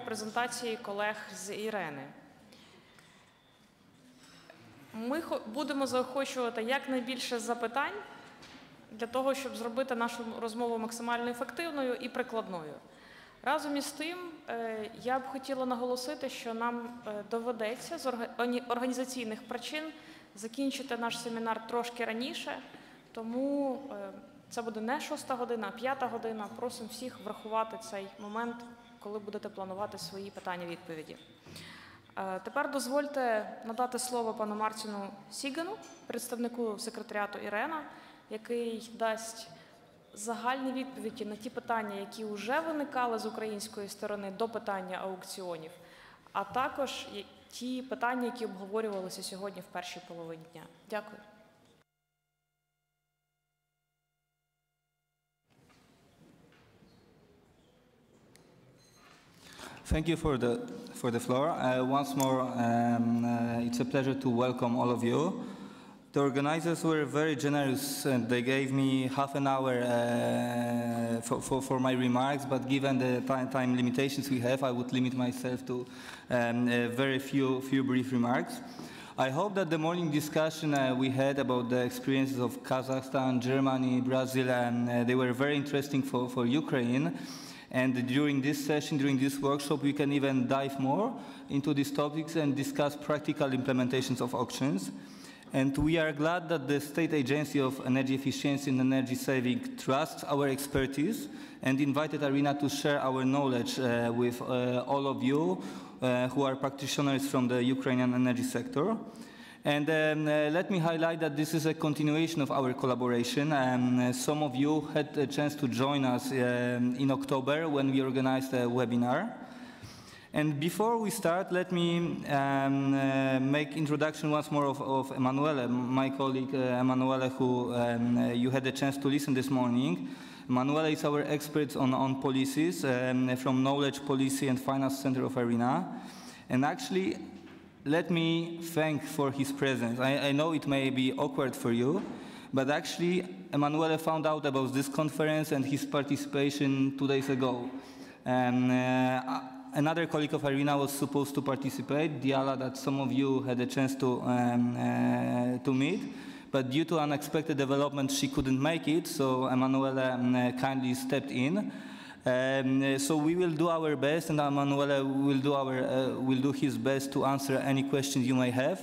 Презентації колег з Ірени. Ми будемо заохочувати якнайбільше запитань для того, щоб зробити нашу розмову максимально ефективною і прикладною. Разом із тим, я б хотіла наголосити, що нам доведеться з організаційних причин закінчити наш семінар трошки раніше, тому це буде не 6-та година, а 5-та година. Просимо всіх врахувати цей момент, коли будете планувати свої питання-відповіді. Тепер дозвольте надати слово пану Мартіну Сігану, представнику секретаріату ІРЕНА, який дасть загальні відповіді на ті питання, які вже виникали з української сторони до питання аукціонів, а також ті питання, які обговорювалися сьогодні в першій половині дня. Дякую. Thank you for the floor. Once more, it's a pleasure to welcome all of you. The organizers were very generous and they gave me half an hour for my remarks, but given the time limitations we have, I would limit myself to very few brief remarks. I hope that the morning discussion we had about the experiences of Kazakhstan, Germany, Brazil, they were very interesting for Ukraine. And during this session, during this workshop, we can even dive more into these topics and discuss practical implementations of auctions. And we are glad that the State Agency of Energy Efficiency and Energy Saving trusts our expertise and invited ARENA to share our knowledge with all of you who are practitioners from the Ukrainian energy sector. And let me highlight that this is a continuation of our collaboration. Some of you had a chance to join us in October when we organized a webinar. And before we start, let me make introduction once more of Emanuele, my colleague Emanuele, who you had a chance to listen this morning. Emanuele is our expert on policies from Knowledge, Policy and Finance Center of ARENA. And actually, let me thank for his presence. I know it may be awkward for you, but actually Emanuele found out about this conference and his participation 2 days ago. Another colleague of ARENA was supposed to participate, Diala, that some of you had a chance to meet, but due to unexpected developments she couldn't make it, so Emanuele kindly stepped in. So we will do our best, and Emanuele will do his best to answer any questions you may have.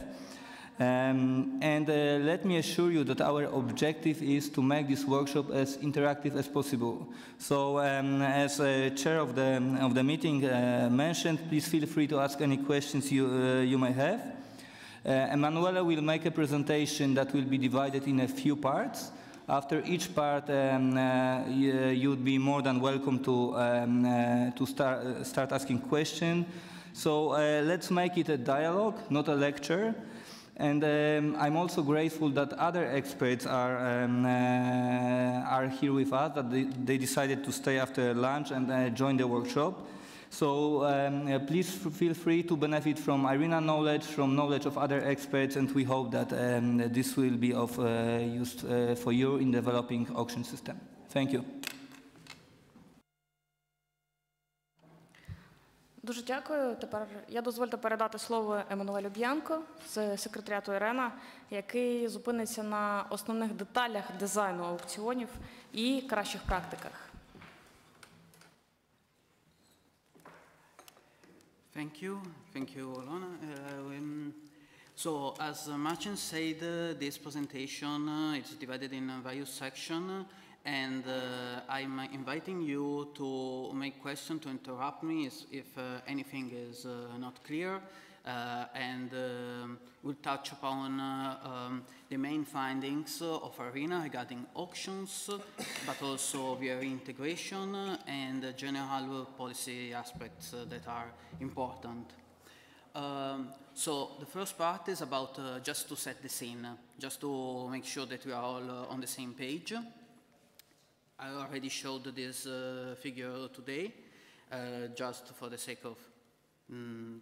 And let me assure you that our objective is to make this workshop as interactive as possible. So as chair of the meeting mentioned, please feel free to ask any questions you may have. Emanuele will make a presentation that will be divided in a few parts. After each part, you would be more than welcome to start asking questions. So let's make it a dialogue, not a lecture. And I'm also grateful that other experts are here with us, that they decided to stay after lunch and join the workshop. So please feel free to benefit from ARENA knowledge, from knowledge of other experts, and we hope that this will be of use for you in developing auction system. Thank you. Дуже дякую. Тепер дозвольте передати слово Еммануелю Б'янко з секретаріату ІРЕНА, який зупиниться на основних деталях дизайну аукціонів і кращих практиках. Thank you, Olona. So, as Marcin said, this presentation is divided in various sections, and I'm inviting you to make questions, to interrupt me if anything is not clear, and we'll touch upon the main findings of ARENA regarding auctions, but also their integration and general policy aspects that are important. So the first part is about just to set the scene, just to make sure that we are all on the same page. I already showed this figure today, just for the sake of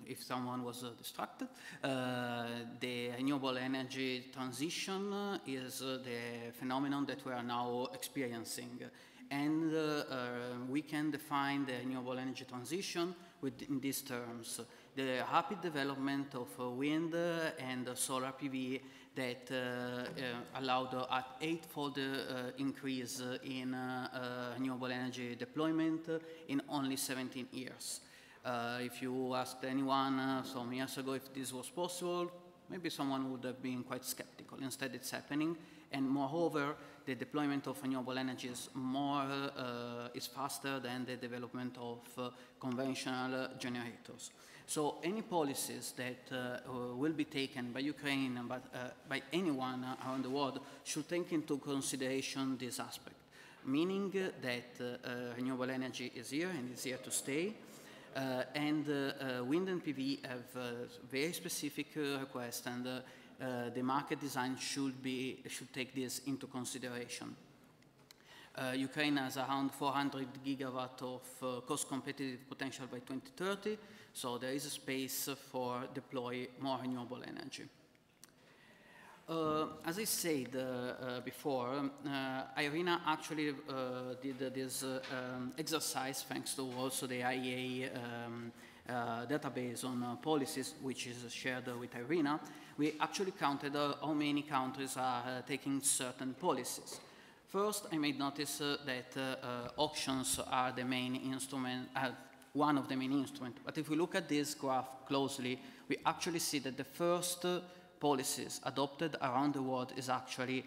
if someone was distracted. The renewable energy transition is the phenomenon that we are now experiencing. And we can define the renewable energy transition in these terms. The rapid development of wind and solar PV that allowed an 8-fold increase in renewable energy deployment in only 17 years. If you asked anyone some years ago if this was possible, maybe someone would have been quite skeptical. Instead, it's happening. And moreover, the deployment of renewable energy is faster than the development of conventional generators. So any policies that will be taken by Ukraine, but by anyone around the world, should take into consideration this aspect, meaning that renewable energy is here and is here to stay. And wind and PV have very specific requests, and the market design should take this into consideration. Ukraine has around 400 gigawatt of cost-competitive potential by 2030, so there is a space for deploy more renewable energy. As I said before, IRENA actually did this exercise thanks to also the IEA database on policies, which is shared with IRENA. We actually counted how many countries are taking certain policies. First, I made notice that auctions are the main instrument, one of the main instruments. But if we look at this graph closely, we actually see that the first policies adopted around the world is actually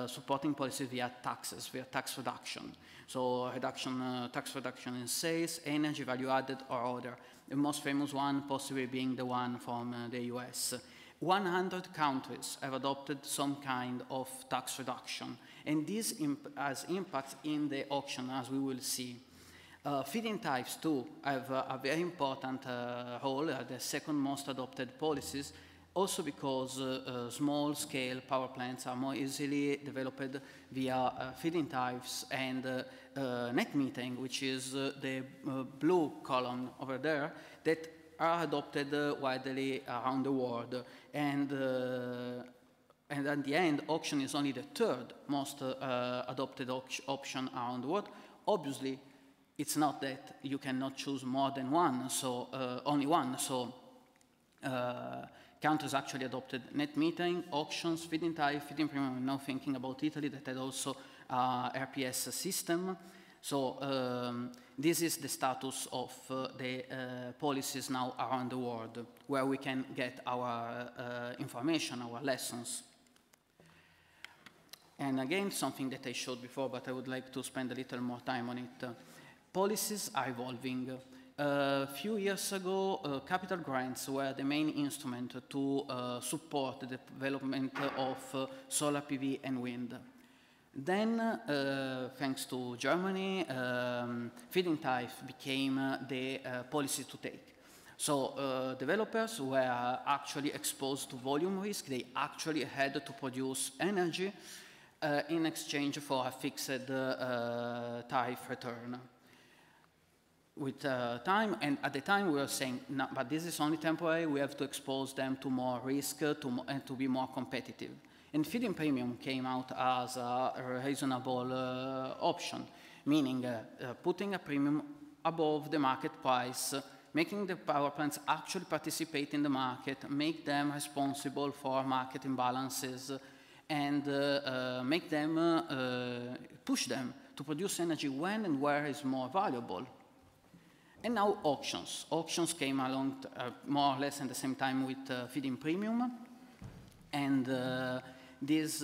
supporting policies via taxes, via tax reduction. So tax reduction in sales, energy, value added, or other. The most famous one possibly being the one from the US. 100 countries have adopted some kind of tax reduction, and this has impacts in the auction, as we will see. Feed-in tariffs, too, have a very important role, the second most adopted policies, also because small-scale power plants are more easily developed via feed-in tariffs and net metering, which is the blue column over there, that are adopted widely around the world. And at the end, auction is only the third most adopted option around the world. Obviously, it's not that you cannot choose more than one, so only one. So countries actually adopted net metering, auctions, feed-in tariff, feed-in premium. Now thinking about Italy, that had also RPS system. So this is the status of the policies now around the world, where we can get our information, our lessons. And again, something that I showed before, but I would like to spend a little more time on it. Policies are evolving. A few years ago, capital grants were the main instrument to support the development of solar PV and wind. Then, thanks to Germany, feed-in tariff became the policy to take. So developers were actually exposed to volume risk. They actually had to produce energy in exchange for a fixed tariff return. With time, and at the time we were saying, no, but this is only temporary, we have to expose them to more risk and to be more competitive. And feed-in premium came out as a reasonable option, meaning putting a premium above the market price, making the power plants actually participate in the market, make them responsible for market imbalances, and make them, push them to produce energy when and where is more valuable. And now auctions. Auctions came along more or less at the same time with feed-in premium. And this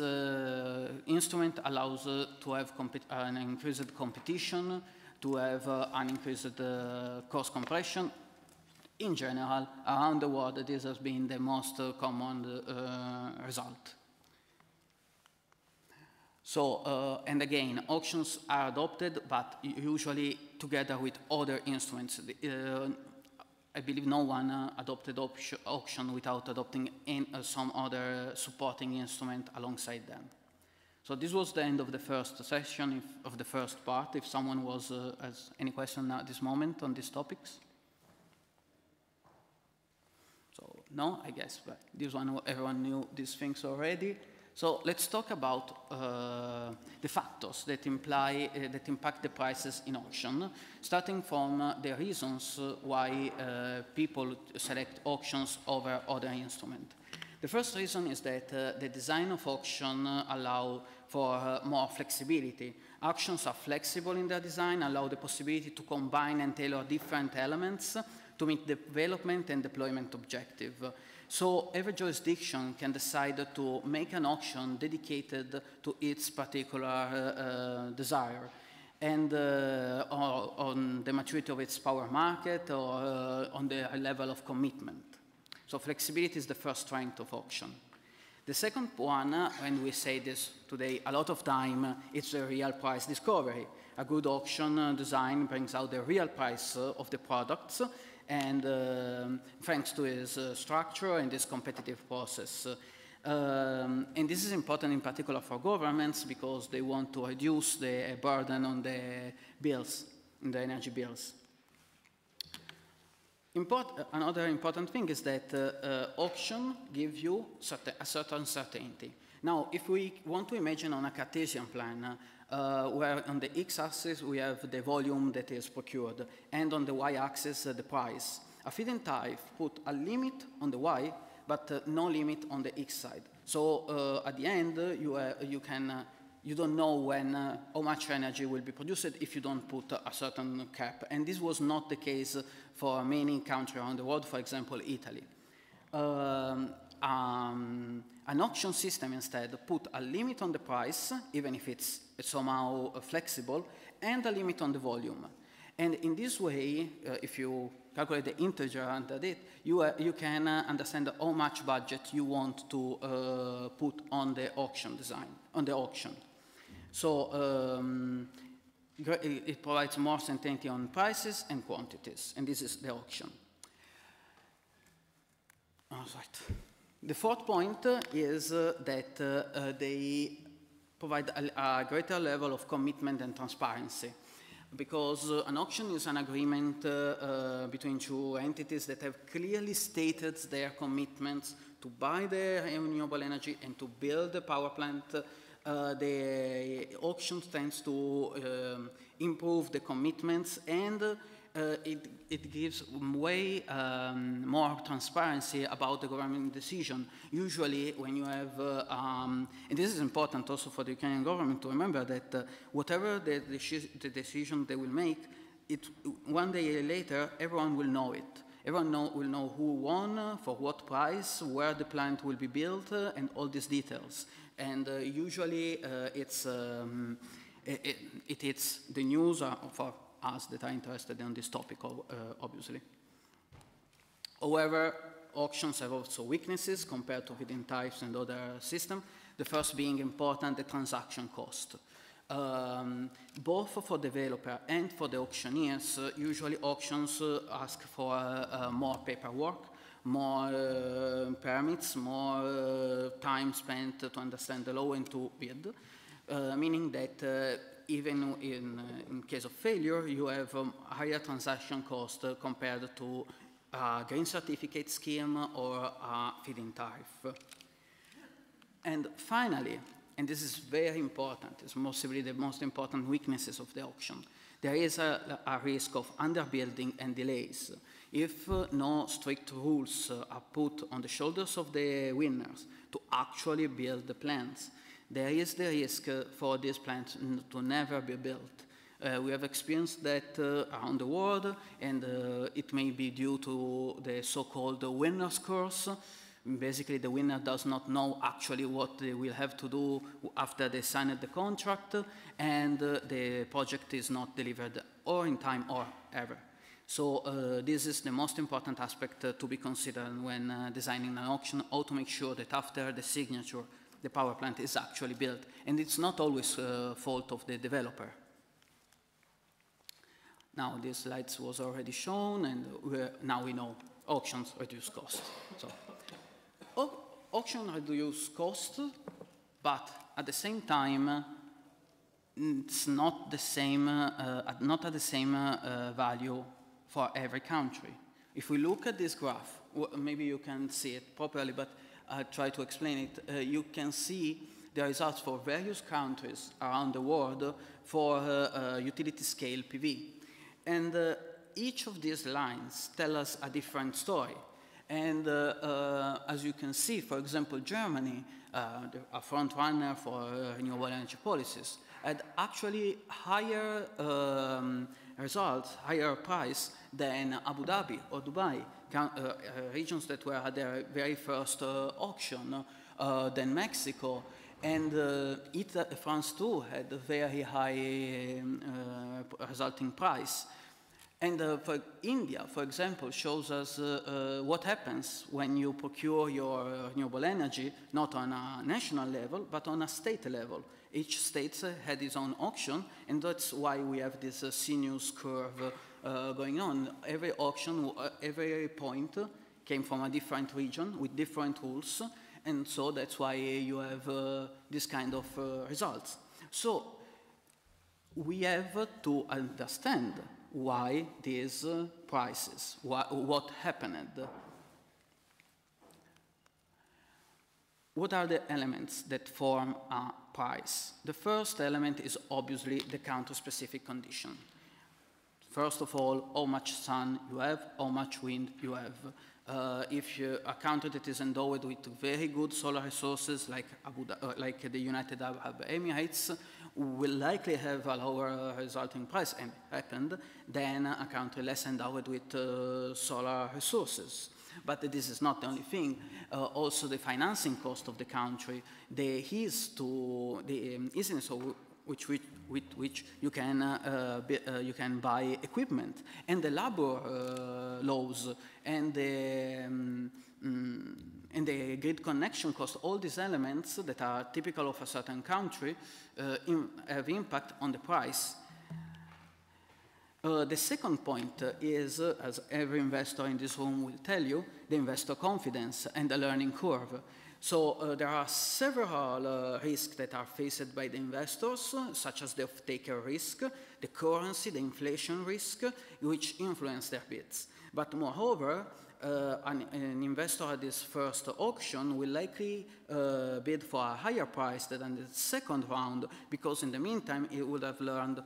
instrument allows to have an increased competition, to have an increased cost compression. In general, around the world, this has been the most common result. So, and again, auctions are adopted, but usually together with other instruments. I believe no one adopted auction without adopting some other supporting instrument alongside them. So this was the end of the first session, of the first part. If someone has any question at this moment on these topics? So no, I guess, but this one, everyone knew these things already. So let's talk about the factors that impact the prices in auction, starting from the reasons why people select auctions over other instruments. The first reason is that the design of auction allow for more flexibility. Auctions are flexible in their design, allow the possibility to combine and tailor different elements to meet the development and deployment objective. So every jurisdiction can decide to make an auction dedicated to its particular desire and on the maturity of its power market or on the level of commitment. So flexibility is the first strength of auction. The second one, and we say this today a lot of time, it's the real price discovery. A good auction design brings out the real price of the products, and thanks to its structure and this competitive process. And this is important in particular for governments because they want to reduce the burden on the bills, the energy bills. Another important thing is that auction gives you a certain certainty. Now, if we want to imagine on a Cartesian plan, where on the x-axis we have the volume that is procured, and on the y-axis the price. A feed-in tariff put a limit on the y, but no limit on the x side. So at the end, you don't know when how much energy will be produced if you don't put a certain cap. And this was not the case for many countries around the world, for example, Italy. An auction system instead put a limit on the price, even if it's somehow flexible, and a limit on the volume. And in this way, if you calculate the integer under it, you can understand how much budget you want to put on the auction design, on the auction. So it provides more certainty on prices and quantities, and this is the auction. All right. The fourth point is that they provide a greater level of commitment and transparency, because an auction is an agreement between two entities that have clearly stated their commitments to buy the renewable energy and to build the power plant. The auction tends to improve the commitments, and it gives way more transparency about the government decision. Usually when you have, and this is important also for the Ukrainian government to remember that whatever the decision they will make, one day later everyone will know it. Everyone will know who won, for what price, where the plant will be built, and all these details. And usually it hits the news for us that are interested in this topic, obviously. However, auctions have also weaknesses compared to feed-in tariffs and other systems. The first being important, the transaction cost. Both for developer and for the auctioneers, usually auctions ask for more paperwork, more permits, more time spent to understand the law and to bid, meaning that even in case of failure, you have higher transaction cost compared to a green certificate scheme or a feed-in tariff. And finally, and this is very important, it's possibly the most important weaknesses of the auction, there is a risk of underbuilding and delays. If no strict rules are put on the shoulders of the winners to actually build the plants, there is the risk for these plants to never be built. We have experienced that around the world, and it may be due to the so-called winner's curse. Basically, the winner does not know actually what they will have to do after they signed the contract, and the project is not delivered or in time or ever. So this is the most important aspect to be considered when designing an auction, how to make sure that after the signature, the power plant is actually built. And it's not always fault of the developer. Now, this slides was already shown, and now we know auctions reduce cost. So, auction reduce cost, but at the same time, it's not the same, not at the same value for every country. If we look at this graph, maybe you can see it properly, but I try to explain it, you can see the results for various countries around the world for utility scale PV. And each of these lines tell us a different story. And as you can see, for example, Germany, a front runner for renewable energy policies, had actually higher results, higher price than Abu Dhabi or Dubai, regions that were at their very first auction, than Mexico. And France too had a very high resulting price. And for India, for example, shows us what happens when you procure your renewable energy, not on a national level, but on a state level. Each state had its own auction, and that's why we have this sinuous curve going on. Every auction, every point came from a different region with different rules, and so that's why you have this kind of results. So we have to understand why these prices, what happened. What are the elements that form a price? The first element is obviously the country-specific condition. First of all, how much sun you have, how much wind you have. If you're a country that is endowed with very good solar resources like the United Arab Emirates, will likely have a lower resulting price, and happened, than a country less endowed with solar resources. But this is not the only thing. Also the financing cost of the country, the easiness with which you can buy equipment, and the labor laws, and the grid connection cost, all these elements that are typical of a certain country have impact on the price. The second point is, as every investor in this room will tell you, the investor confidence and the learning curve. So there are several risks that are faced by the investors, such as the off-taker risk, the currency, the inflation risk, which influence their bids. But moreover, an investor at this first auction will likely bid for a higher price than the second round, because in the meantime, he would have learned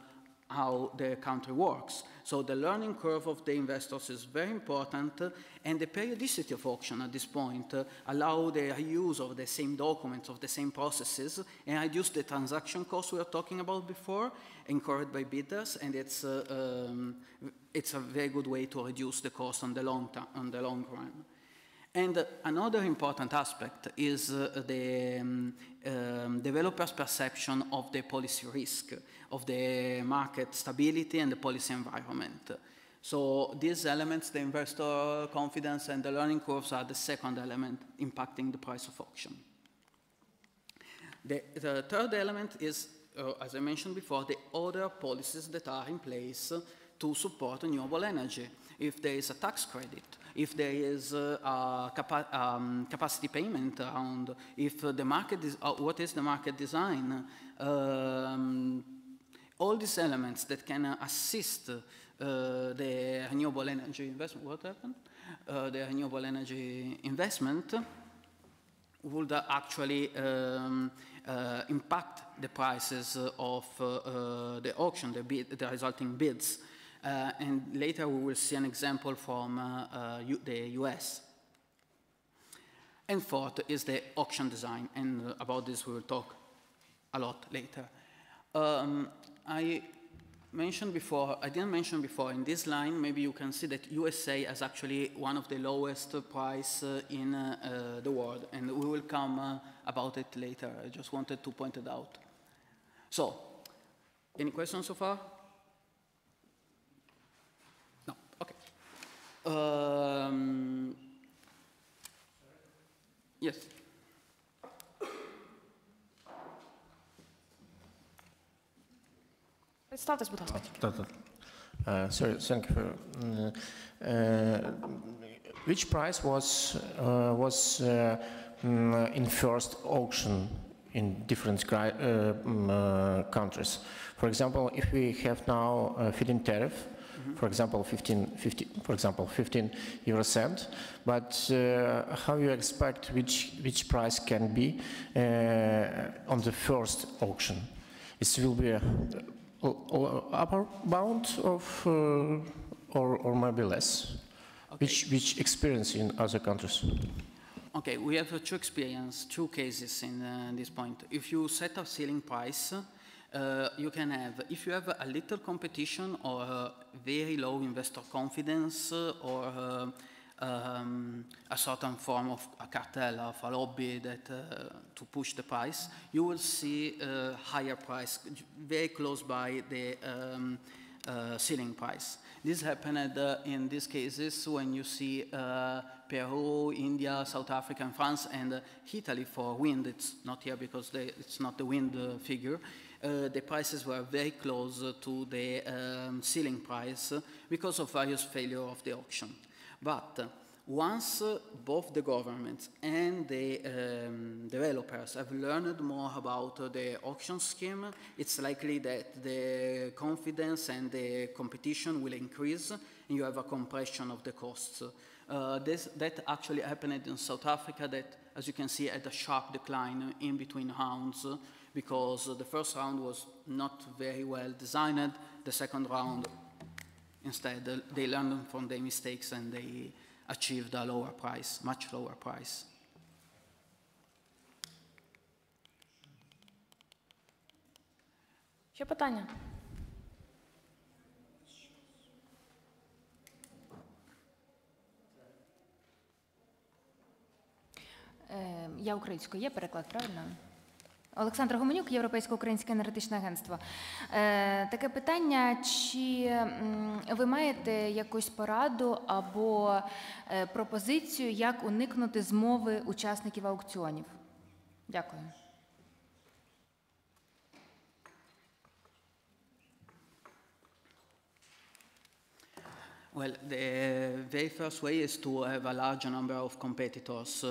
how the country works. So the learning curve of the investors is very important, and the periodicity of auction at this point allow the use of the same documents, of the same processes, and reduce the transaction costs we were talking about before, encouraged by bidders, and it's a very good way to reduce the cost on the long run. And another important aspect is the developer's perception of the policy risk, of the market stability and the policy environment. So these elements, the investor confidence and the learning curves, are the second element impacting the price of auction. The third element is, as I mentioned before, the other policies that are in place to support renewable energy. If there is a tax credit, if there is a capacity payment around, if the market is, what is the market design, all these elements that can assist the renewable energy investment, what happened? The renewable energy investment would actually impact the prices of the auction, the resulting bids. And later we will see an example from the US. And fourth is the auction design, and about this we will talk a lot later. I didn't mention before, in this line, maybe you can see that USA has actually one of the lowest price in the world, and we will come about it later. I just wanted to point it out. So, any questions so far? No, okay. Yes. Представтесь, будь ласка. Sorry, thank you for. Which price was in first auction in different countries? For example, if we have now a feed-in tariff, for example, 15 euro cent. But how you expect which price can be on the first auction? It will be a upper bound of or maybe less. Okay. Which experience in other countries? Okay, we have two cases in this point. If you set a ceiling price, you can have, if you have a little competition or very low investor confidence or a certain form of a cartel, of a lobby that to push the price, you will see a higher price very close by the ceiling price. This happened in these cases when you see Peru, India, South Africa, and France, and Italy for wind. It's not here because it's not the wind figure. The prices were very close to the ceiling price because of various failures of the auction. But once both the governments and the developers have learned more about the auction scheme, it's likely that the confidence and the competition will increase and you have a compression of the costs. That actually happened in South Africa, that, as you can see, had a sharp decline in between rounds because the first round was not very well designed. The second round, instead, they learned from their mistakes and they achieved a lower price, much lower price. Ще питання? Я українською, є переклад, правильно? Олександр Гоменюк, Європейсько-Українське енергетичне агентство. Таке питання, чи ви маєте якусь пораду або пропозицію, як уникнути змови учасників аукціонів? Дякую. Well, the very first way is to have a large number of competitors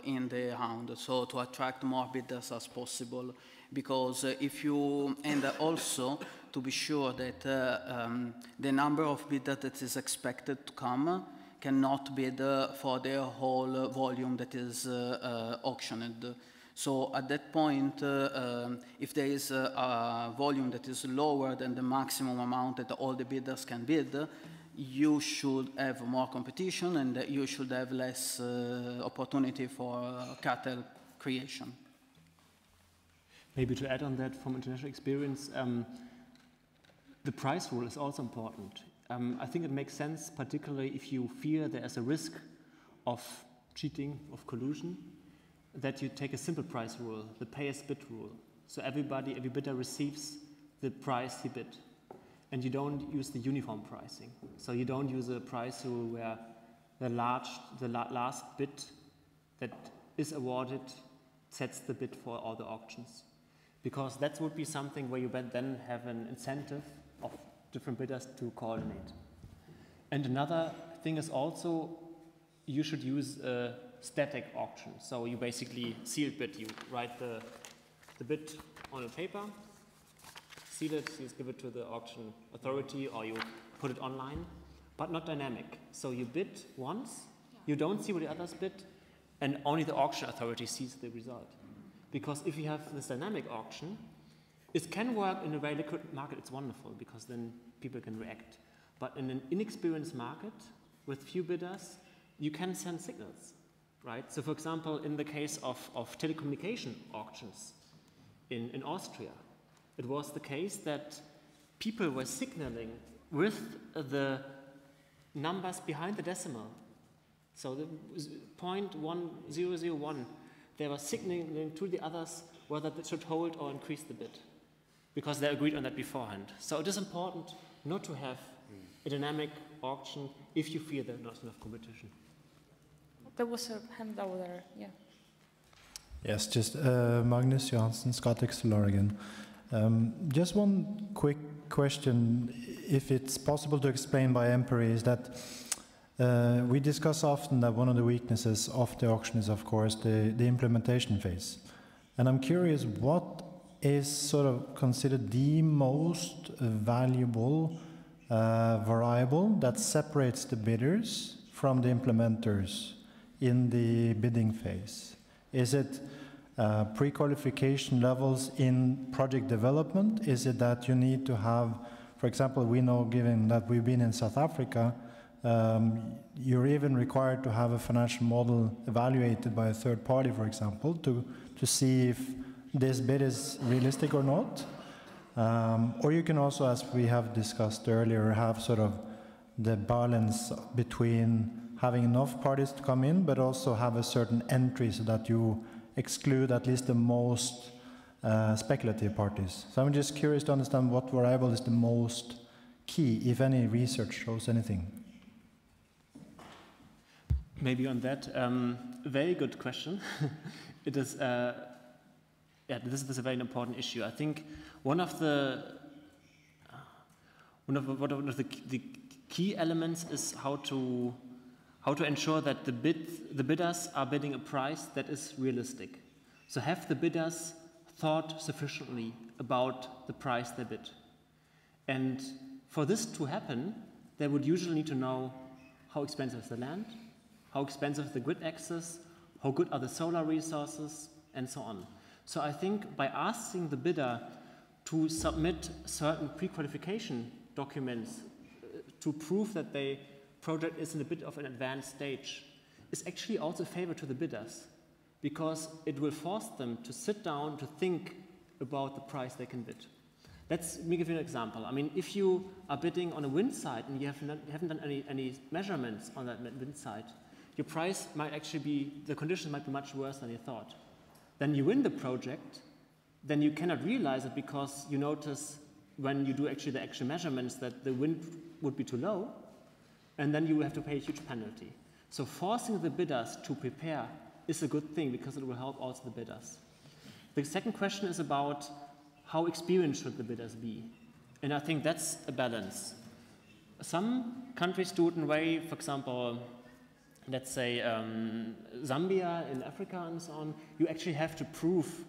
in the round, so to attract more bidders as possible. Because if you, and also to be sure that the number of bidders that is expected to come cannot bid for the whole volume that is auctioned. So at that point, if there is a volume that is lower than the maximum amount that all the bidders can bid, you should have more competition and you should have less opportunity for cartel creation. Maybe to add on that from international experience, the price rule is also important. I think it makes sense, particularly if you fear there is a risk of cheating, of collusion, that you take a simple price rule, the pay-as-bid rule. So every bidder receives the price he bid. And you don't use the uniform pricing. So you don't use a price rule where the last bid that is awarded sets the bid for all the auctions. Because that would be something where you then have an incentive of different bidders to coordinate. And another thing is also you should use a static auction. So you basically seal bid. You write the bid on a paper, seal it, you give it to the auction authority, or you put it online, but not dynamic. So you bid once, you don't see what the others bid, and only the auction authority sees the result. Because if you have this dynamic auction, it can work in a very liquid market, it's wonderful, because then people can react. But in an inexperienced market with few bidders, you can send signals, right? So for example, in the case of telecommunication auctions in Austria, it was the case that people were signaling with the numbers behind the decimal. So the 0.1001, they were signaling to the others whether they should hold or increase the bid, because they agreed on that beforehand. So it is important not to have a dynamic auction if you fear there's not enough competition. There was a hand over there, yeah. Yes, just Magnus Johansen, Scottish Oregon. Just one quick question, if it's possible to explain by empiri, is that we discuss often that one of the weaknesses of the auction is, of course, the implementation phase. And I'm curious, what is sort of considered the most valuable variable that separates the bidders from the implementers in the bidding phase? Is it pre-qualification levels in project development? Is it that you need to have, for example, we know, given that we've been in South Africa, you're even required to have a financial model evaluated by a third party, for example, to see if this bid is realistic or not. Or you can also, as we have discussed earlier, have sort of the balance between having enough parties to come in, but also have a certain entry so that you exclude at least the most speculative parties. So I'm just curious to understand what variable is the most key, if any research shows anything. Maybe on that, very good question. It is, this is a very important issue. I think one of the key elements is how to ensure that the bidders are bidding a price that is realistic. So have the bidders thought sufficiently about the price they bid? And for this to happen, they would usually need to know how expensive is the land, how expensive is the grid access, how good are the solar resources, and so on. So I think by asking the bidder to submit certain pre-qualification documents to prove that the project is in a bit of an advanced stage is actually also a favor to the bidders, because it will force them to sit down to think about the price they can bid. Let me give you an example. I mean, if you are bidding on a wind site and you haven't done any measurements on that wind site, your price might actually be, the conditions might be much worse than you thought. Then you win the project, then you cannot realize it because you notice when you do actually the actual measurements that the wind would be too low, and then you will have to pay a huge penalty. So forcing the bidders to prepare is a good thing because it will help also the bidders. The second question is about how experienced should the bidders be? And I think that's a balance. Some countries do it in a way, for example, let's say Zambia in Africa and so on, you actually have to prove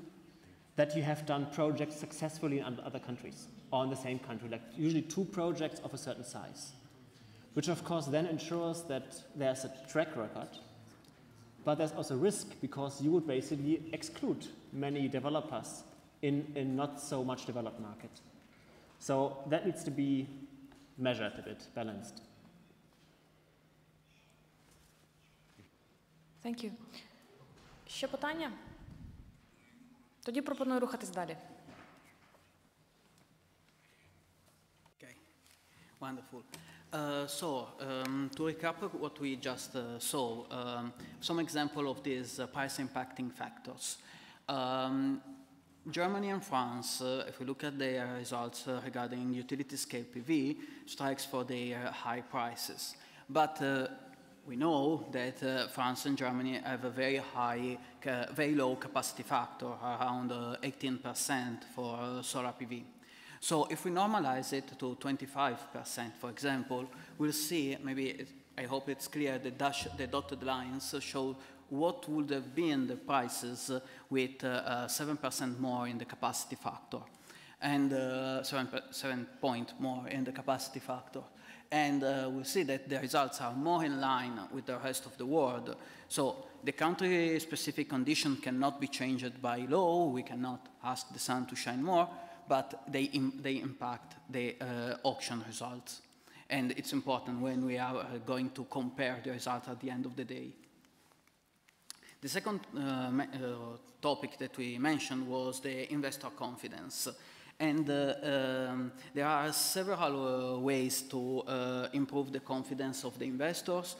that you have done projects successfully in other countries or in the same country, like usually 2 projects of a certain size, which of course then ensures that there's a track record, but there's also risk because you would basically exclude many developers in a not so much developed market. So that needs to be measured a bit, balanced. Thank you. Ще питання? Тоді пропоную рухатись далі. Okay, wonderful. To recap what we just saw, some example of these price impacting factors. Germany and France, if we look at their results regarding utility scale PV, strikes for their high prices. But we know that France and Germany have a very low capacity factor, around 18% for solar PV. So if we normalize it to 25%, for example, we'll see, I hope it's clear, the dotted lines show what would have been the prices with 7% more in the capacity factor, and 7 point more in the capacity factor. And we'll see that the results are more in line with the rest of the world. So the country-specific condition cannot be changed by law. We cannot ask the sun to shine more, but they impact the auction results. And it's important when we are going to compare the results at the end of the day. The second topic that we mentioned was the investor confidence. And there are several ways to improve the confidence of the investors,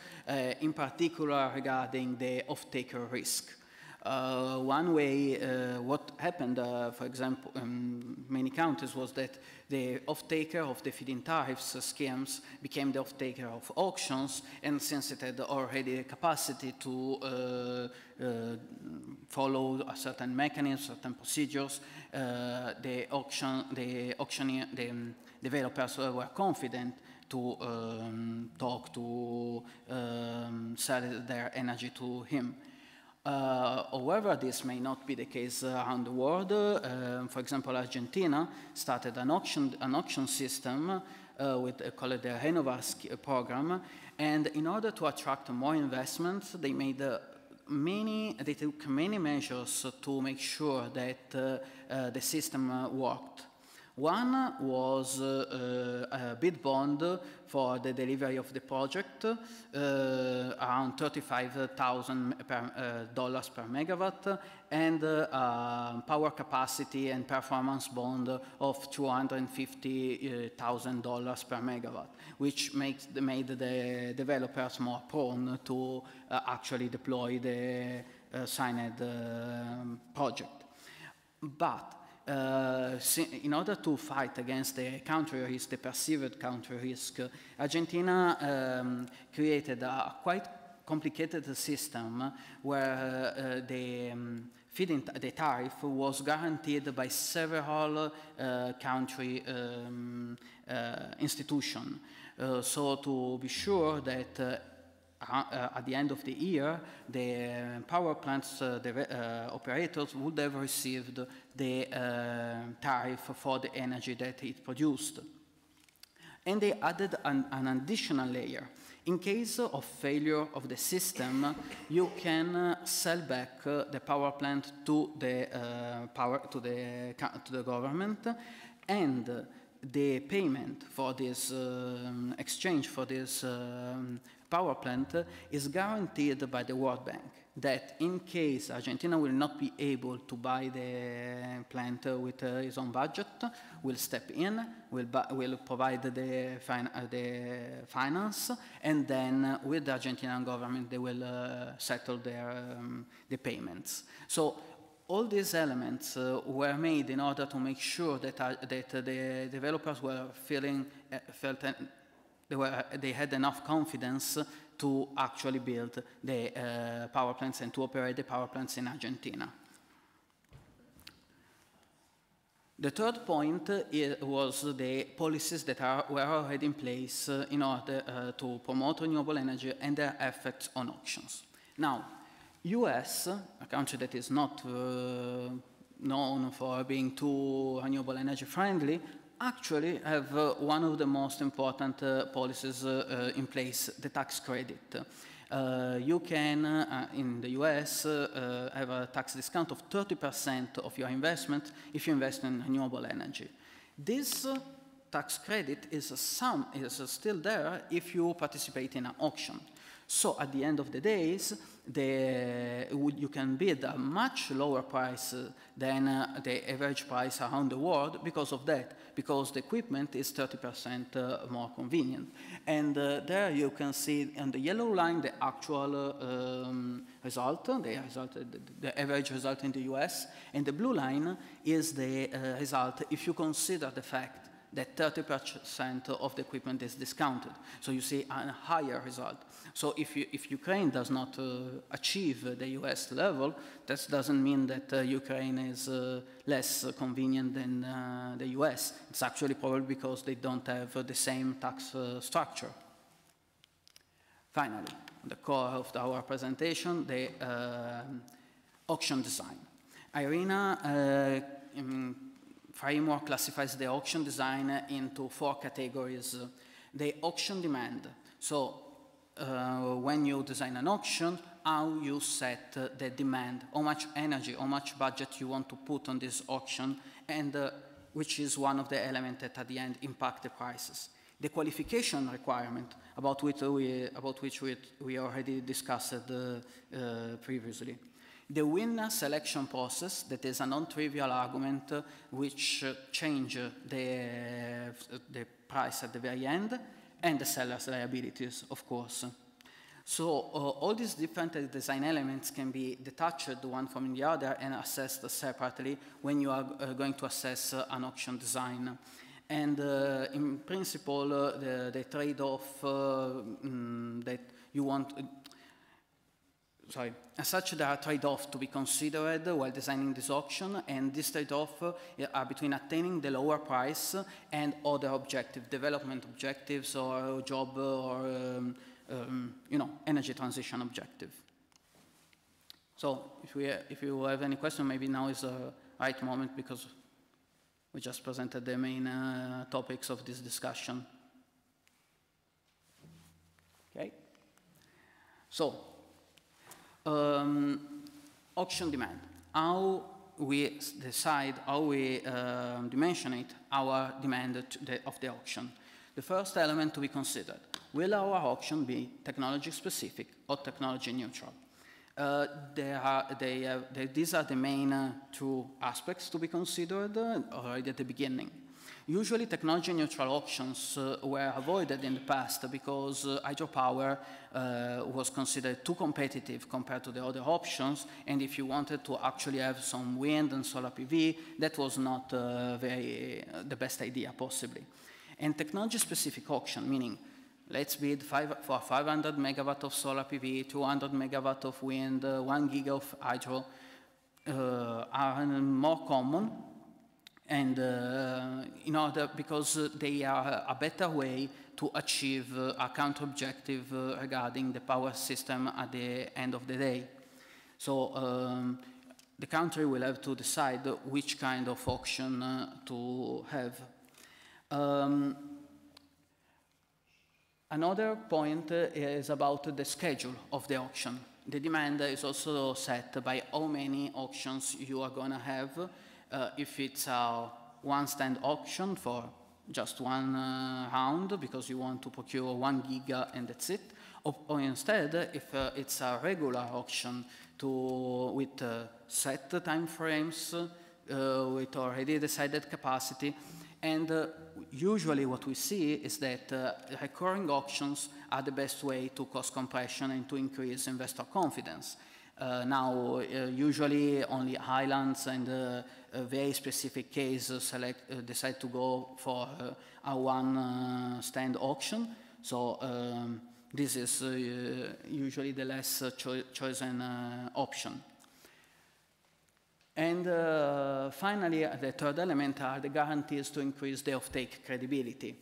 in particular regarding the off-taker risk. One way, what happened, for example, in many countries was that the off-taker of the feed-in tariffs schemes became the off-taker of auctions, and since it had already the capacity to follow a certain mechanism, certain procedures, the developers were confident to talk to sell their energy to him. However, this may not be the case around the world. For example, Argentina started an auction system called the Renovas program, and in order to attract more investments, they took many measures to make sure that the system worked. One was a bid bond for the delivery of the project, around $35,000 per megawatt, and power capacity and performance bond of $250,000 per megawatt, which made the developers more prone to actually deploy the signed project. But in order to fight against the country risk, the perceived country risk, Argentina created a quite complicated system where the tariff was guaranteed by several country institutions. So to be sure that at the end of the year, the power plants operators would have received the tariff for the energy that it produced. And they added an additional layer. In case of failure of the system, you can sell back the power plant to the government, and the payment for this exchange for this power plant is guaranteed by the World Bank, that in case Argentina will not be able to buy the plant with its own budget, will step in, will provide the finance, and then with the Argentinian government they will settle the payments. So all these elements were made in order to make sure that the developers were they had enough confidence to actually build the power plants and to operate the power plants in Argentina. The third point was the policies that were already in place in order to promote renewable energy and their effects on auctions. Now, US, a country that is not known for being too renewable energy friendly, actually have one of the most important policies in place, the tax credit. You can, in the US, have a tax discount of 30% of your investment if you invest in renewable energy. This tax credit is still there if you participate in an auction. So at the end of the days, you can bid a much lower price than the average price around the world because of that, because the equipment is 30% more convenient. And there you can see on the yellow line the actual result, the average result in the US, and the blue line is the result if you consider the fact that 30% of the equipment is discounted. So you see a higher result. So if Ukraine does not achieve the US level, that doesn't mean that Ukraine is less convenient than the US. It's actually probably because they don't have the same tax structure. Finally, the core of our presentation, the auction design. IRENA framework classifies the auction design into 4 categories. The auction demand. So when you design an auction, how you set the demand, how much energy, how much budget you want to put on this auction, and which is one of the elements that at the end impact the prices. The qualification requirement, about which we already discussed previously. The winner selection process, that is a non-trivial argument which change the price at the very end, and the seller's liabilities, of course. So all these different design elements can be detached one from the other and assessed separately when you are going to assess an auction design. And in principle, the trade-off that you want, as such, there are trade-offs to be considered while designing this auction, and this trade-off are between attaining the lower price and other objectives, development objectives or job or energy transition objective. So if you have any question, maybe now is the right moment because we just presented the main topics of this discussion. Okay. So, auction demand. How we decide, how we dimensionate our demand of the auction. The first element to be considered, will our auction be technology specific or technology neutral? These are the main two aspects to be considered already at the beginning. Usually technology neutral auctions were avoided in the past because hydropower was considered too competitive compared to the other options, and if you wanted to actually have some wind and solar PV, that was not the best idea possibly. And technology specific auction, meaning let's bid for 500 megawatt of solar PV, 200 megawatt of wind, 1 gig of hydro, are more common, and because they are a better way to achieve a counter objective regarding the power system at the end of the day. So the country will have to decide which kind of auction to have. Another point is about the schedule of the auction. The demand is also set by how many auctions you are going to have. If it's a one-stand auction for just one round because you want to procure 1 giga and that's it, or instead if it's a regular auction with set time frames, with already decided capacity. And usually what we see is that recurring auctions are the best way to cost compression and to increase investor confidence. Now, usually only islands and very specific cases decide to go for a one-stand auction. So this is usually the less chosen option. And finally, the third element are the guarantees to increase the offtake credibility.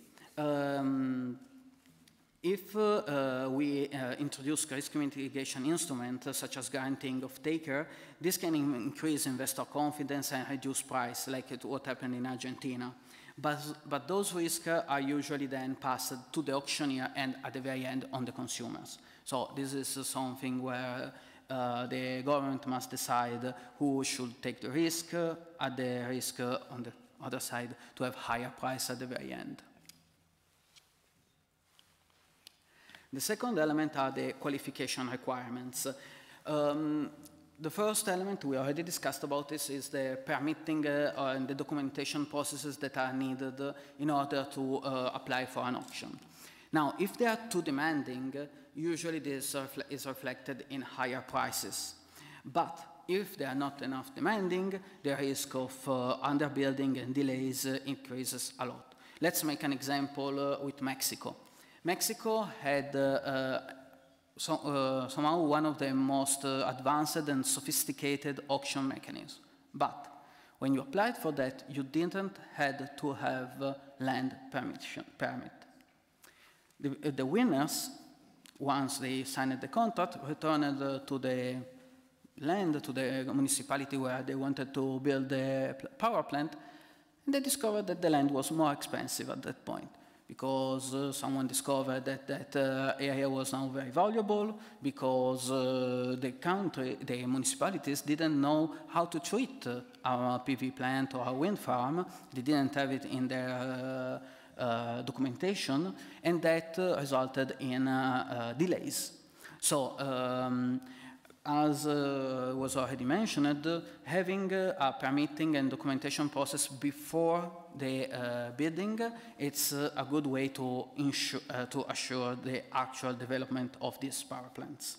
If we introduce risk mitigation instruments such as guaranteeing off-taker, this can increase investor confidence and reduce price, like what happened in Argentina. But those risks are usually then passed to the auctioneer and at the very end on the consumers. So this is something where the government must decide who should take the risk, at the risk on the other side to have higher price at the very end. The second element are the qualification requirements. The first element, we already discussed about this, is the permitting and the documentation processes that are needed in order to apply for an auction. Now, if they are too demanding, usually this is reflected in higher prices. But if they are not enough demanding, the risk of underbuilding and delays increases a lot. Let's make an example with Mexico. Mexico had somehow one of the most advanced and sophisticated auction mechanisms. But when you applied for that, you didn't have to have land permit. The winners, once they signed the contract, returned to the land, to the municipality where they wanted to build the power plant, and they discovered that the land was more expensive at that point, because someone discovered that that area was now very valuable, because the municipalities didn't know how to treat a PV plant or a wind farm. They didn't have it in their documentation, and that resulted in delays. So, as was already mentioned, having a permitting and documentation process before the bidding, it's a good way to assure the actual development of these power plants.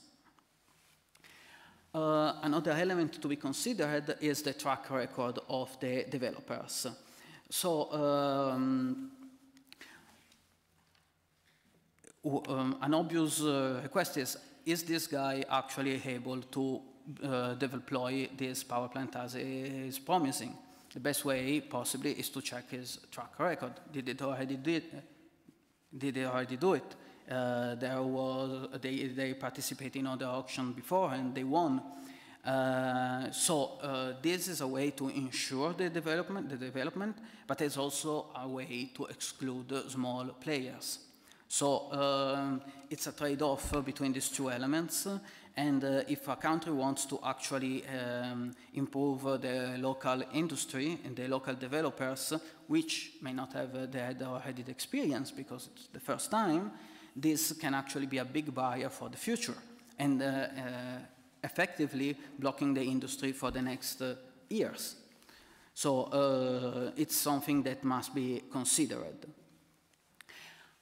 Another element to be considered is the track record of the developers. So, an obvious request is this guy actually able to deploy this power plant as is promising? The best way possibly is to check his track record. Did they already do it? They participated in other auction before and they won. This is a way to ensure the development, but it's also a way to exclude small players. So it's a trade-off between these two elements, and if a country wants to actually improve the local industry and the local developers, which may not have had experience because it's the first time, this can actually be a big barrier for the future, and effectively blocking the industry for the next years. So it's something that must be considered.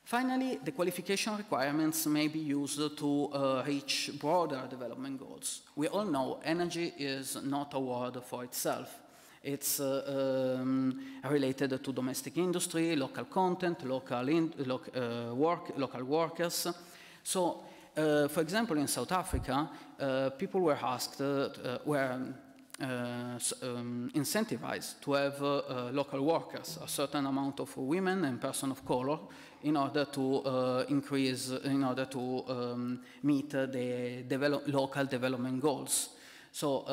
Finally, the qualification requirements may be used to reach broader development goals. We all know energy is not a word for itself. It's related to domestic industry, local content, local workers. So, for example, in South Africa, people were asked, incentivized to have local workers, a certain amount of women and persons of color, in order to meet the local development goals. So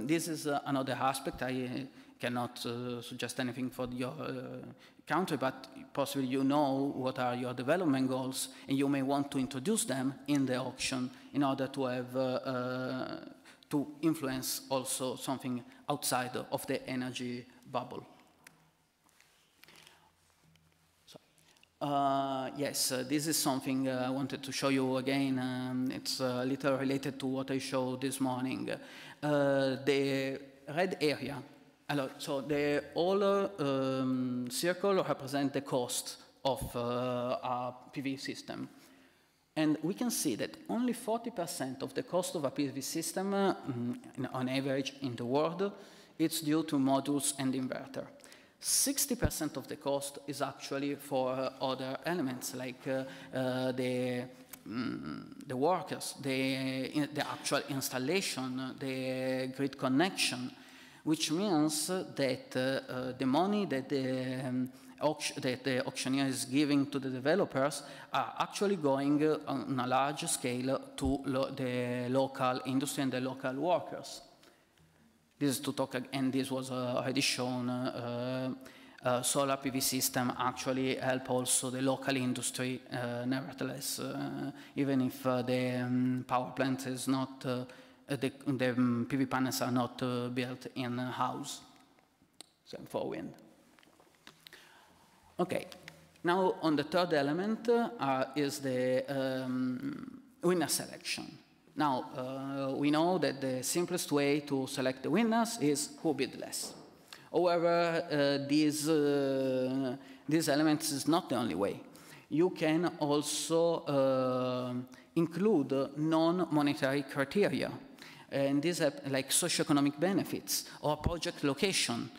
this is another aspect. I cannot suggest anything for your country, but possibly you know what are your development goals, and you may want to introduce them in the auction in order to have to influence also something outside of the energy bubble. Yes, this is something I wanted to show you again. It's a little related to what I showed this morning. The red area, so the whole circle represents the cost of a PV system. And we can see that only 40% of the cost of a PV system, on average in the world, it's due to modules and inverter. 60% of the cost is actually for other elements like the workers, the actual installation, the grid connection, which means that the money that the auctioneer is giving to the developers are actually going on a large scale to the local industry and the local workers. This is to talk, and this was already shown, solar PV system actually help also the local industry, nevertheless, even if the power plant is not, the PV panels are not built in-house, same for wind. Okay, now on the third element is the winner selection. Now, we know that the simplest way to select the winners is who bid less. However, these elements is not the only way. You can also include non-monetary criteria. And these are like socioeconomic benefits or project location.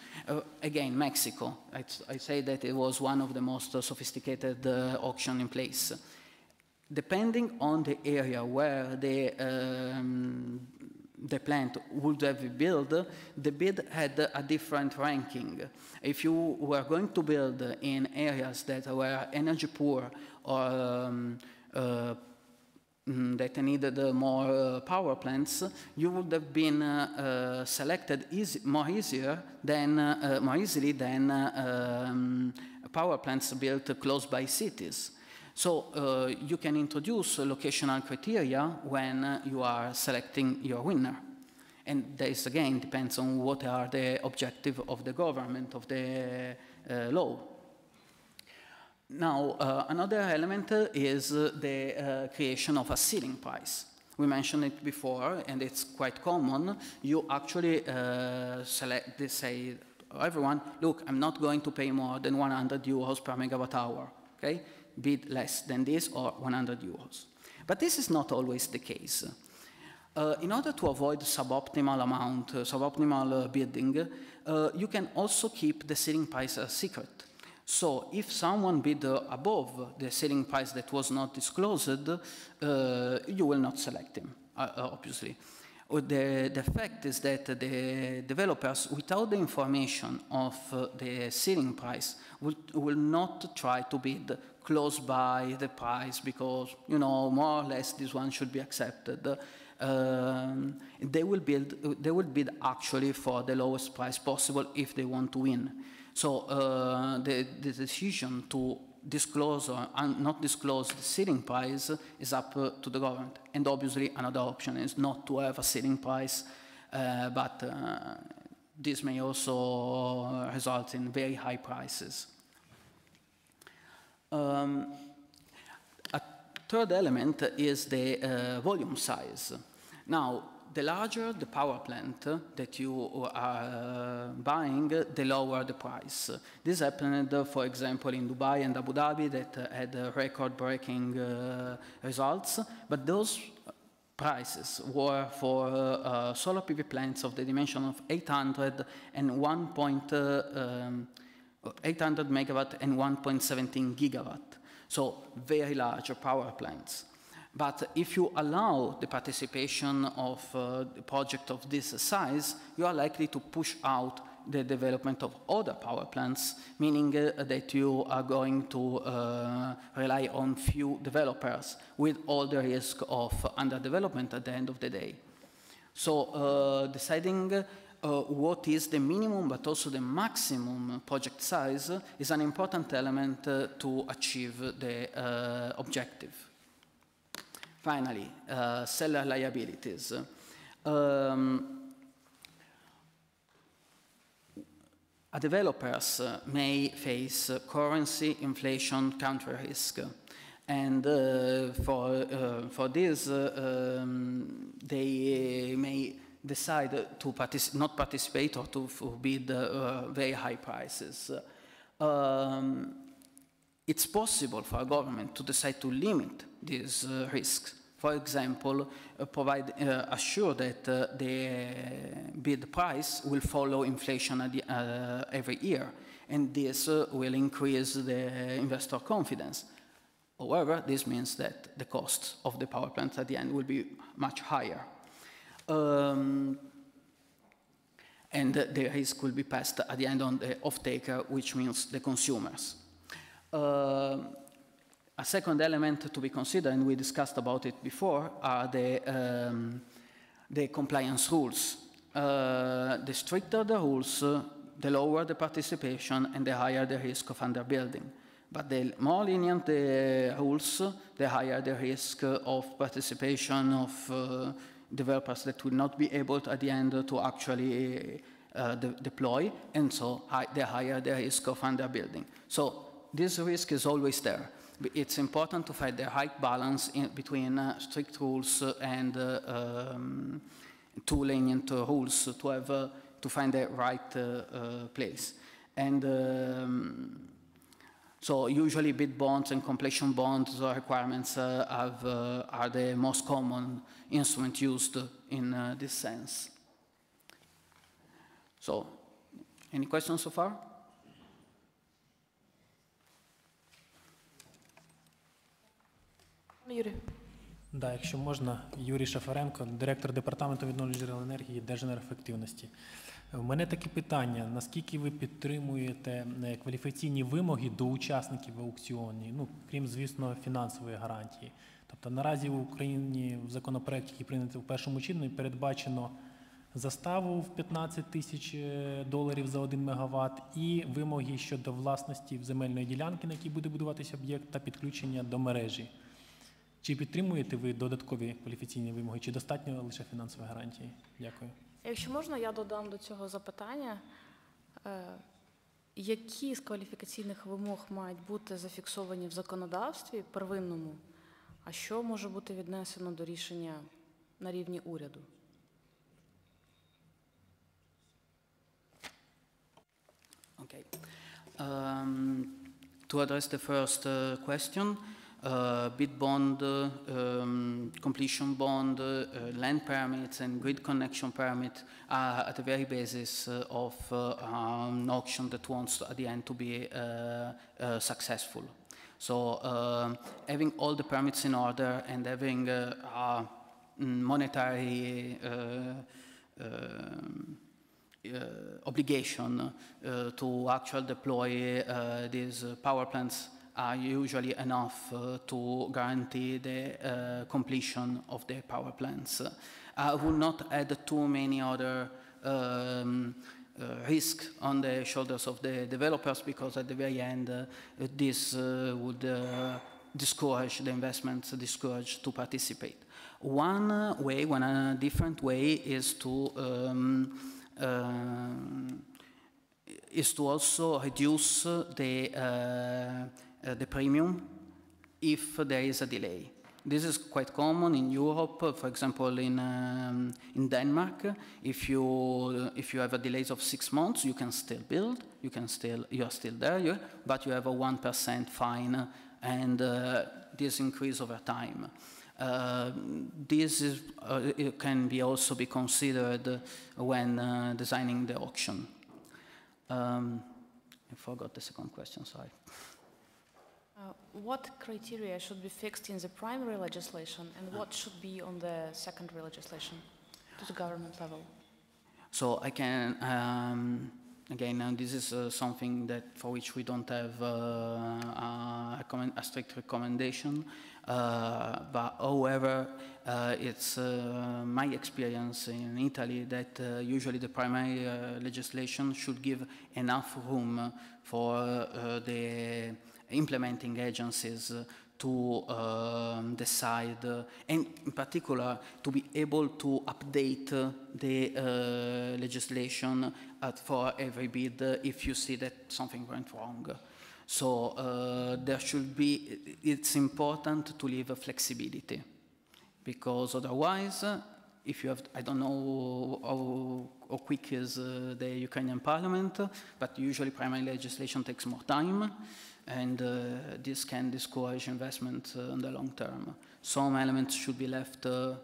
Again, Mexico. I say that it was one of the most sophisticated auction in place. Depending on the area where the plant would have been built, the bid had a different ranking. If you were going to build in areas that were energy poor or that needed more power plants, you would have been selected more easily than power plants built close by cities. So you can introduce locational criteria when you are selecting your winner. And this, again, depends on what are the objectives of the government, of the law. Now, another element is the creation of a ceiling price. We mentioned it before, and it's quite common. You actually say to everyone, look, I'm not going to pay more than 100 euros per megawatt hour, okay? Bid less than this or 100 euros. But this is not always the case. In order to avoid suboptimal bidding, you can also keep the ceiling price a secret. So if someone bid above the ceiling price that was not disclosed, you will not select him, obviously. The fact is that the developers, without the information of the ceiling price, will not try to bid close by the price because, you know, more or less this one should be accepted. they will bid actually for the lowest price possible if they want to win. So the decision to disclose or not disclose the ceiling price is up to the government. And obviously another option is not to have a ceiling price, but this may also result in very high prices. A third element is the volume size. Now, the larger the power plant that you are buying, the lower the price. This happened, for example, in Dubai and Abu Dhabi that had record-breaking results, but those prices were for solar PV plants of the dimension of 800 megawatt and 1.17 gigawatt, so very large power plants. But if you allow the participation of a project of this size, you are likely to push out the development of other power plants, meaning that you are going to rely on few developers with all the risk of underdevelopment at the end of the day. So deciding what is the minimum but also the maximum project size is an important element to achieve the objective. Finally, seller liabilities. Developers may face currency, inflation, country risk. And for this, they may decide to not participate or to bid very high prices. It's possible for a government to decide to limit these risks. For example, assure that the bid price will follow inflation every year, and this will increase the investor confidence. However, this means that the costs of the power plants at the end will be much higher. And the risk will be passed at the end on the off-taker, which means the consumers. A second element to be considered, and we discussed about it before, are the compliance rules. The stricter the rules, the lower the participation and the higher the risk of underbuilding. But the more lenient the rules, the higher the risk of participation of developers that will not be able to, at the end to actually deploy, and so the higher the risk of underbuilding. So this risk is always there. It's important to find the right balance between strict rules and too lenient rules to find the right place. And so usually bid bonds and completion bonds requirements are the most common instrument used in this sense. So, any questions so far? Юрій. Да, якщо можна, Юрій Шафаренко, директор департаменту відновлюваної джерел енергії, Держенергоефективності. У мене таке питання: наскільки ви підтримуєте кваліфікаційні вимоги до учасників аукціоні, ну, крім, звісно, фінансової гарантії? Тобто наразі в Україні в законопроекті, який прийнятий в першому читанні, передбачено заставу в $15 тисяч за 1 мегаватт і вимоги щодо власності земельної ділянки, на якій буде будуватися об'єкт, та підключення до мережі. Чи підтримуєте ви додаткові кваліфікаційні вимоги, чи достатньо лише фінансової гарантії? Дякую. Якщо можна, я додам до цього запитання. Які з кваліфікаційних вимог мають бути зафіксовані в законодавстві первинному, а що може бути віднесено до рішення на рівні уряду? Okay. To address the first question, bid bond, completion bond, land permits, and grid connection permit are at the very basis of an auction that wants at the end to be successful. So having all the permits in order and having a monetary obligation to actually deploy these power plants are usually enough to guarantee the completion of the power plants. I will not add too many other risk on the shoulders of the developers, because at the very end this would discourage the investments, discourage to participate. One different way is to also reduce the premium if there is a delay. This is quite common in Europe. For example, in Denmark, if you have a delay of 6 months, you can still build. You are still there, but you have a 1% fine, and this increase over time. This is, it can also be considered when designing the auction. I forgot the second question, sorry. What criteria should be fixed in the primary legislation, and what should be on the secondary legislation to the government level? So I can, again, this is something that for which we don't have a strict recommendation, but however, it's my experience in Italy that usually the primary legislation should give enough room for the implementing agencies to decide, and in particular to be able to update the legislation for every bid if you see that something went wrong. So there should be, it's important to leave a flexibility, because otherwise, if you have, I don't know how quick is the Ukrainian parliament, but usually primary legislation takes more time, and this can discourage investment in the long term. Some elements should be left who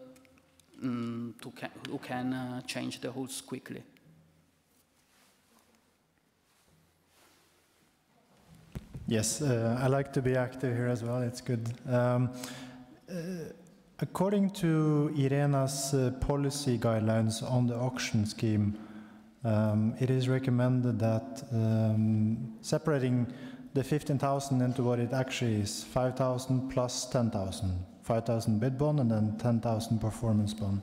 can change the rules quickly. Yes, I like to be active here as well, it's good. According to Irena's policy guidelines on the auction scheme, it is recommended that separating the 15,000 into what it actually is, 5,000 plus 10,000, 5,000 bid bond and then 10,000 performance bond.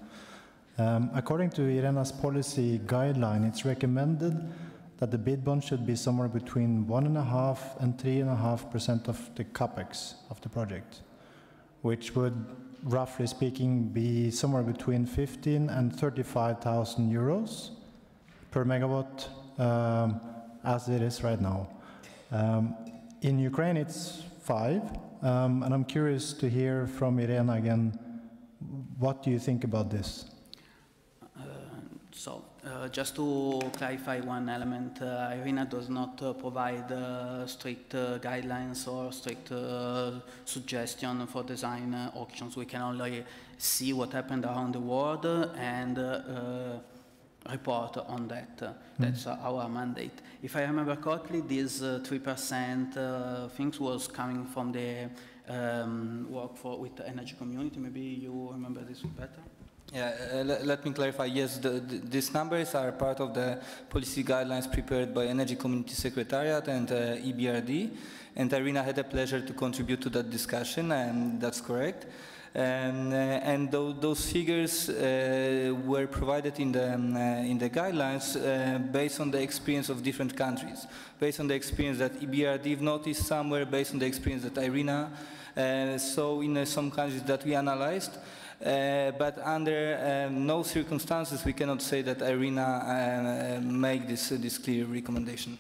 According to Irena's policy guideline, it's recommended that the bid bond should be somewhere between 1.5% and 3.5% of the capex of the project, which would, roughly speaking, be somewhere between 15 and 35,000 euros per megawatt, as it is right now. In Ukraine, it's 5, and I'm curious to hear from Irena again. What do you think about this? Just to clarify one element, IRENA does not provide strict guidelines or strict suggestion for design auctions. We can only see what happened around the world and report on that. That's our mandate. If I remember correctly, this 3% things was coming from the work with the energy community. Maybe you remember this better? Yeah, let me clarify. Yes, these numbers are part of the policy guidelines prepared by Energy Community Secretariat and EBRD, and Irena had a pleasure to contribute to that discussion, and that's correct. And those figures were provided in the guidelines based on the experience of different countries, based on the experience that EBRD noticed somewhere, based on the experience that Irena saw in some countries that we analyzed. But under no circumstances we cannot say that IRENA make this clear recommendation.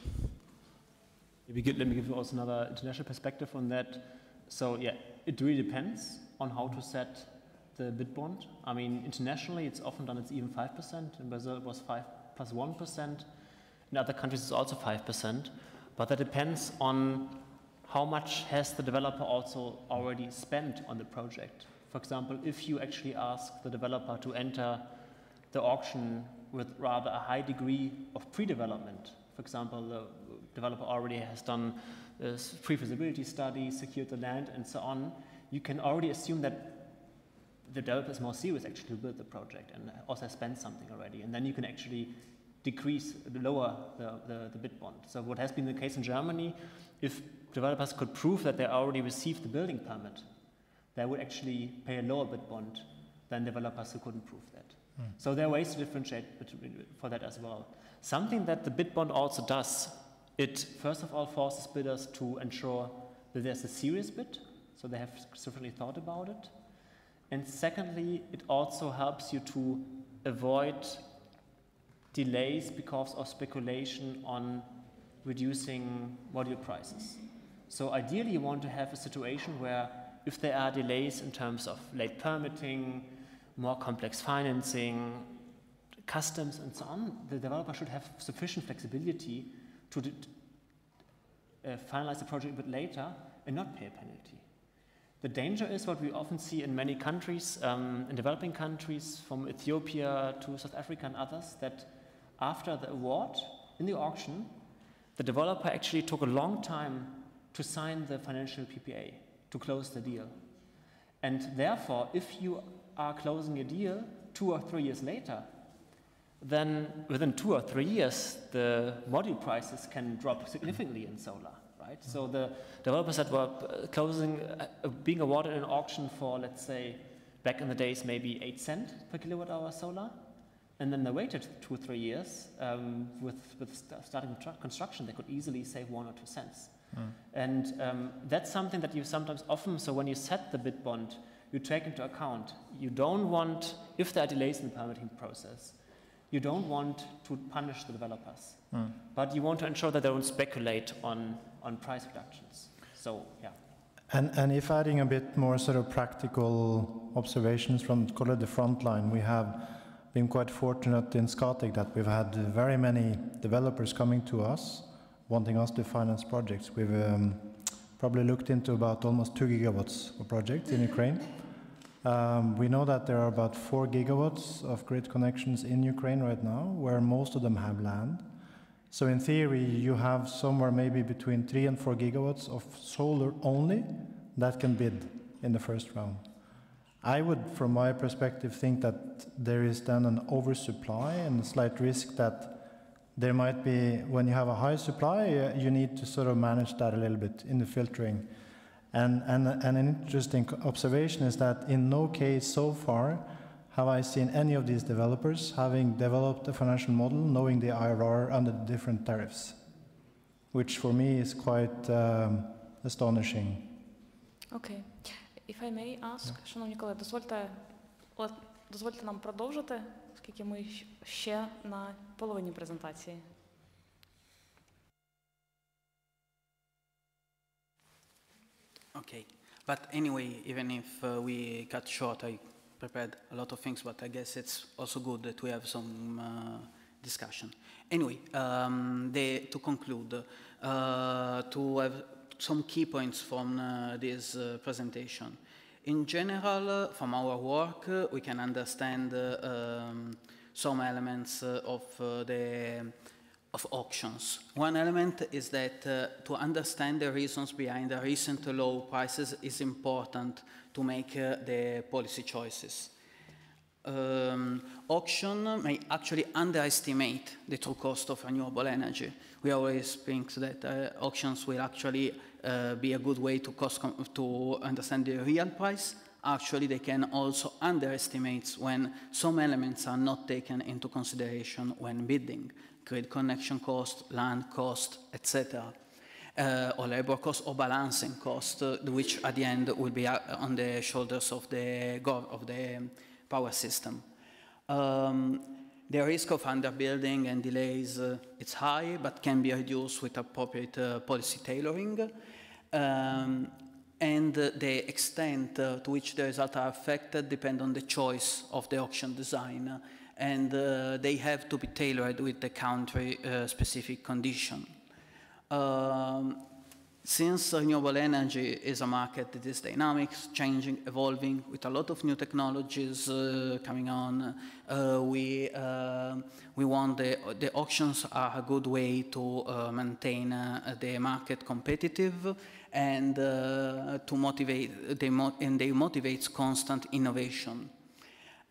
Let me give you also another international perspective on that. So yeah, it really depends on how to set the bid bond. I mean, internationally it's often done, it's even 5%. In Brazil it was 5 plus 1%. In other countries it's also 5%. But that depends on how much has the developer also already spent on the project. For example, if you actually ask the developer to enter the auction with rather a high degree of pre-development, for example, the developer already has done a pre-feasibility study, secured the land, and so on, you can already assume that the developer is more serious actually to build the project and also has spent something already. And then you can actually lower the bid bond. So what has been the case in Germany, if developers could prove that they already received the building permit, they would actually pay a lower bid bond than developers who couldn't prove that. So there are ways to differentiate for that as well. Something that the bid bond also does, it first of all forces bidders to ensure that there's a serious bid, so they have sufficiently thought about it. And secondly, it also helps you to avoid delays because of speculation on reducing module prices. So ideally you want to have a situation where if there are delays in terms of late permitting, more complex financing, customs and so on, the developer should have sufficient flexibility to finalize the project a bit later and not pay a penalty. The danger is what we often see in many countries, in developing countries, from Ethiopia to South Africa and others, that after the award, in the auction, the developer actually took a long time to sign the financial PPA, to close the deal. And therefore, if you are closing a deal 2 or 3 years later, then within 2 or 3 years, the module prices can drop significantly in solar, right? So the developers that were closing, being awarded an auction for, let's say, back in the days, maybe 8 cents per kilowatt hour solar, and then they waited 2 or 3 years with starting construction, they could easily save 1 or 2 cents. And that's something that you sometimes often, so when you set the bid bond, you take into account. You don't want, if there are delays in the permitting process, you don't want to punish the developers, but you want to ensure that they don't speculate on price reductions. So, yeah. And if adding a bit more sort of practical observations from, call it the front line, we have been quite fortunate in Scotland that we've had very many developers coming to us, wanting us to finance projects. We've probably looked into about almost 2 gigawatts of projects in Ukraine. We know that there are about 4 gigawatts of grid connections in Ukraine right now, where most of them have land. So in theory, you have somewhere maybe between 3 and 4 gigawatts of solar only that can bid in the first round. I would, from my perspective, think that there is then an oversupply and a slight risk that there might be, when you have a high supply, you need to sort of manage that a little bit in the filtering. And an interesting observation is that in no case so far have I seen any of these developers having developed a financial model knowing the IRR under the different tariffs, which for me is quite astonishing. Okay. If I may ask, шановні колеги, дозвольте нам продовжити, оскільки ми ще на половині презентації. Okay, but anyway, even if we cut short, I prepared a lot of things, but I guess it's also good that we have some discussion. Anyway, to conclude, to have some key points from this presentation. In general, from our work, we can understand some elements of auctions. One element is that to understand the reasons behind the recent low prices is important to make the policy choices. Auction may actually underestimate the true cost of renewable energy. We always think that auctions will actually be a good way to understand the real price. Actually, they can also underestimate when some elements are not taken into consideration when bidding. Grid connection cost, land cost, etc., or labor cost or balancing cost, which at the end will be on the shoulders of the power system. The risk of underbuilding and delays it's high, but can be reduced with appropriate policy tailoring. And the extent to which the results are affected depend on the choice of the auction design, and they have to be tailored with the country-specific condition. Since renewable energy is a market that is dynamic, changing, evolving, with a lot of new technologies coming on, we want the auctions are a good way to maintain the market competitive and to motivate, and they motivate constant innovation.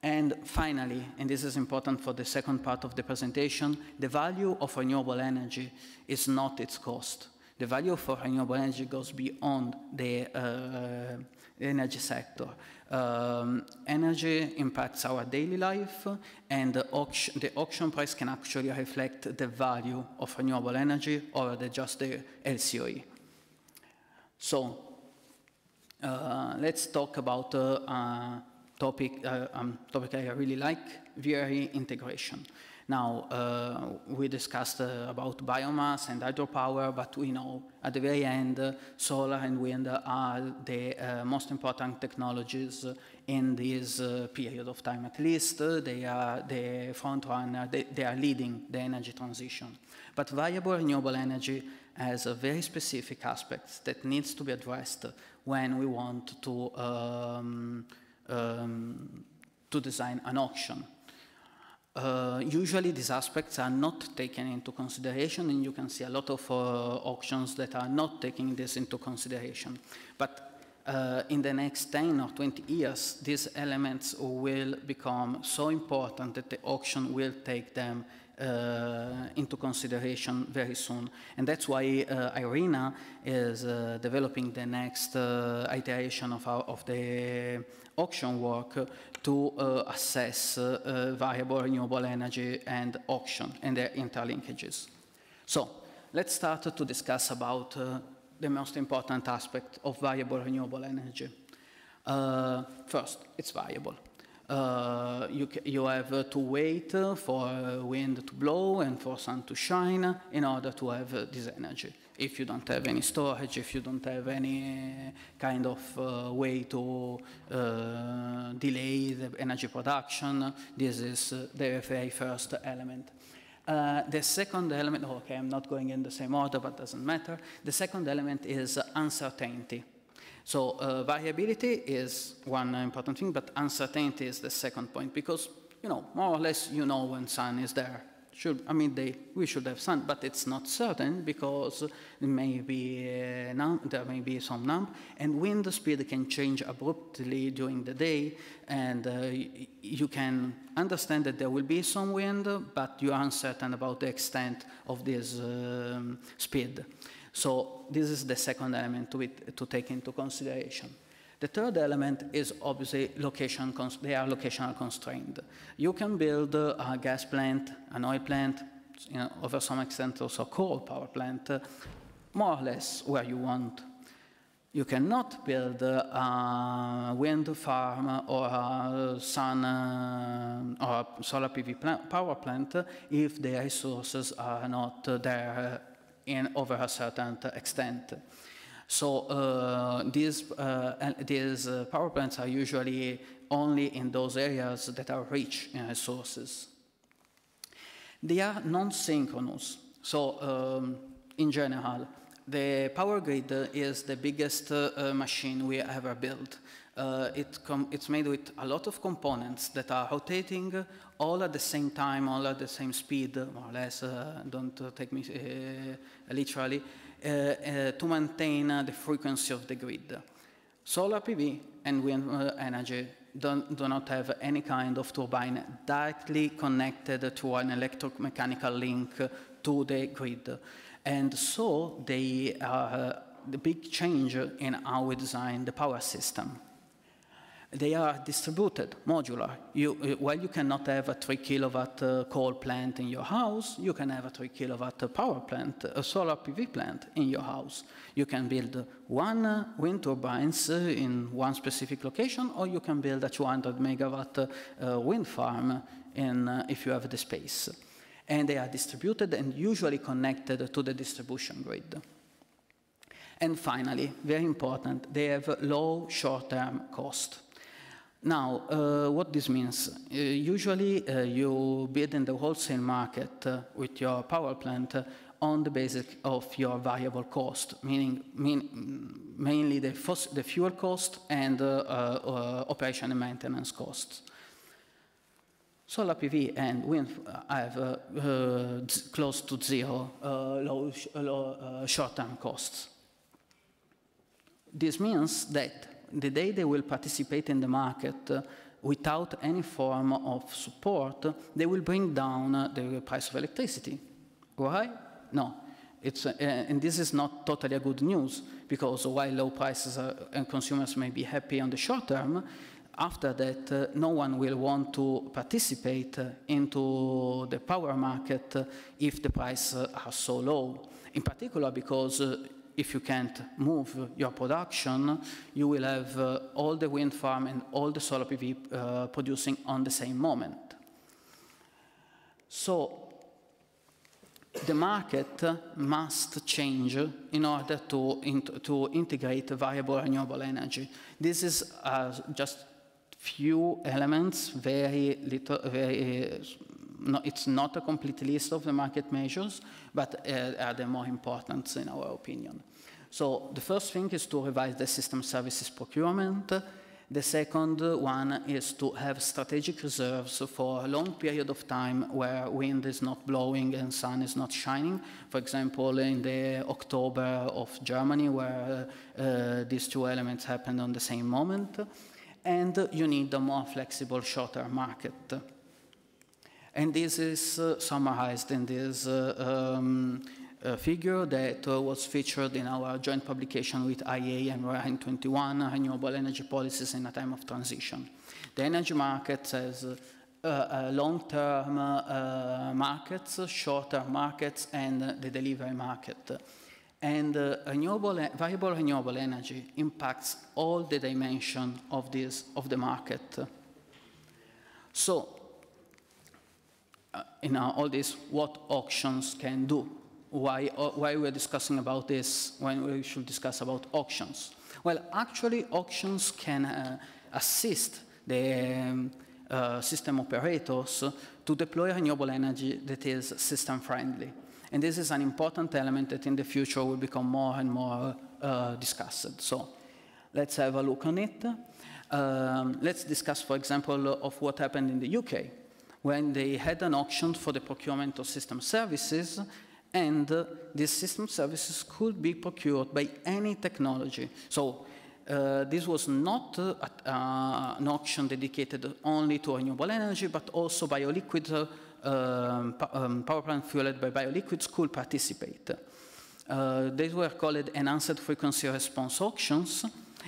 And finally, and this is important for the second part of the presentation, the value of renewable energy is not its cost. The value for renewable energy goes beyond the energy sector. Energy impacts our daily life, and the auction price can actually reflect the value of renewable energy or just the LCOE. So let's talk about topic I really like, VRE integration. Now, we discussed about biomass and hydropower, but we know at the very end, solar and wind are the most important technologies in this period of time. At least they are the front runner, they are leading the energy transition. But viable renewable energy has a very specific aspects that needs to be addressed when we want to design an auction. Usually these aspects are not taken into consideration, and you can see a lot of auctions that are not taking this into consideration. But in the next 10 or 20 years, these elements will become so important that the auction will take them into consideration very soon. And that's why IRENA is developing the next iteration of the auction work to assess variable renewable energy and auction and their interlinkages. So let's start to discuss about the most important aspect of variable renewable energy. First, it's variable. You have to wait for wind to blow and for sun to shine in order to have this energy. If you don't have any storage, if you don't have any kind of way to delay the energy production, this is the very first element. The second element, okay, I'm not going in the same order, but doesn't matter. The second element is uncertainty. So variability is one important thing, but uncertainty is the second point, because, you know, more or less you know when sun is there. We should have sun, but it's not certain because it may be there may be some numb, and wind speed can change abruptly during the day, and you can understand that there will be some wind, but you are uncertain about the extent of this speed. So this is the second element to take into consideration. The third element is obviously location. They are locational constrained. You can build a gas plant, an oil plant, over some extent also a coal power plant, more or less where you want. You cannot build a wind farm or a sun or a solar PV power plant if the resources are not there over a certain extent. So these power plants are usually only in those areas that are rich in resources. They are non-synchronous. So in general, the power grid is the biggest machine we ever built. It's made with a lot of components that are rotating all at the same time, all at the same speed, more or less, don't take me literally, to maintain the frequency of the grid. Solar PV and wind energy do not have any kind of turbine directly connected to an electromechanical link to the grid. And so they are the big change in how we design the power system. They are distributed, modular. While you cannot have a 3 kilowatt coal plant in your house, you can have a 3 kilowatt power plant, a solar PV plant in your house. You can build one wind turbines in one specific location, or you can build a 200 megawatt wind farm if you have the space. And they are distributed and usually connected to the distribution grid. And finally, very important, they have low short-term cost. Now, what this means, usually you bid in the wholesale market with your power plant on the basis of your variable cost, meaning mainly the fuel cost and operation and maintenance costs. Solar PV and wind have close to zero low short-term costs. This means that the day they will participate in the market without any form of support, they will bring down the price of electricity. Why? No. and this is not totally a good news, because while low prices and consumers may be happy on the short term, after that, no one will want to participate into the power market if the prices are so low. In particular, because if you can't move your production, you will have all the wind farm and all the solar PV producing on the same moment. So the market must change in order to integrate variable renewable energy. This is just few elements, very little, no, it's not a complete list of the market measures, but are the more important in our opinion. So the first thing is to revise the system services procurement. The second one is to have strategic reserves for a long period of time where wind is not blowing and sun is not shining. For example, in the October of Germany, where these two elements happened on the same moment. And you need a more flexible, shorter market. And this is summarized in this figure that was featured in our joint publication with IEA and REN 21, Renewable Energy Policies in a Time of Transition. The energy market has long-term markets, shorter markets, and the delivery market. And variable renewable energy impacts all the dimensions of the market. So, in all this, what auctions can do? Why we're discussing about this when we should discuss about auctions? Well, actually, auctions can assist the system operators to deploy renewable energy that is system-friendly. And this is an important element that in the future will become more and more discussed. So let's have a look on it. Let's discuss, for example, of what happened in the UK when they had an auction for the procurement of system services, and these system services could be procured by any technology. So this was not an auction dedicated only to renewable energy, but also bioliquid power plant fueled by bioliquids could participate. These were called enhanced frequency response auctions,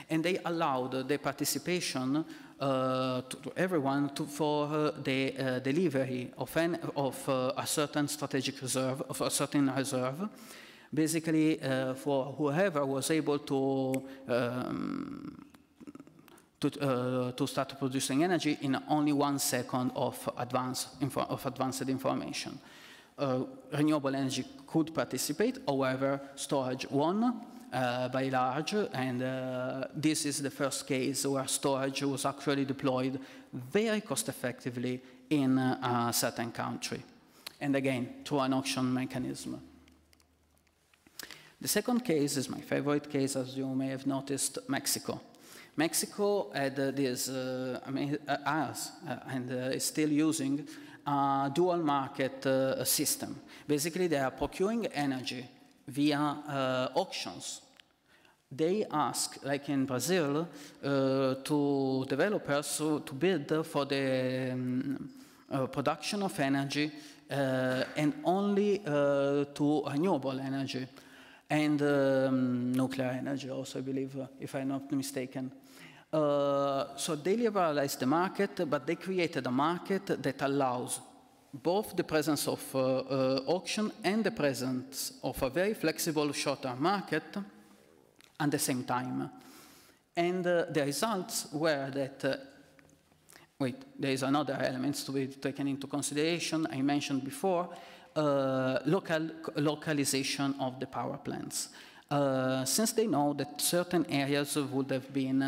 and they allowed the participation to everyone for the delivery of a certain strategic reserve, of a certain reserve, basically for whoever was able to start producing energy in only 1 second of advanced information. Renewable energy could participate, however, storage won by large, and this is the first case where storage was actually deployed very cost-effectively in a certain country, and again, through an auction mechanism. The second case is my favorite case, as you may have noticed, Mexico. Mexico had this, and is still using a dual market system. Basically, they are procuring energy via auctions. They ask, like in Brazil, to developers to bid for the production of energy and only to renewable energy and nuclear energy also, I believe, if I'm not mistaken. So they liberalized the market, but they created a market that allows both the presence of auction and the presence of a very flexible short-term market at the same time. And the results were that, there is another element to be taken into consideration. I mentioned before, localization of the power plants. Since they know that certain areas would have been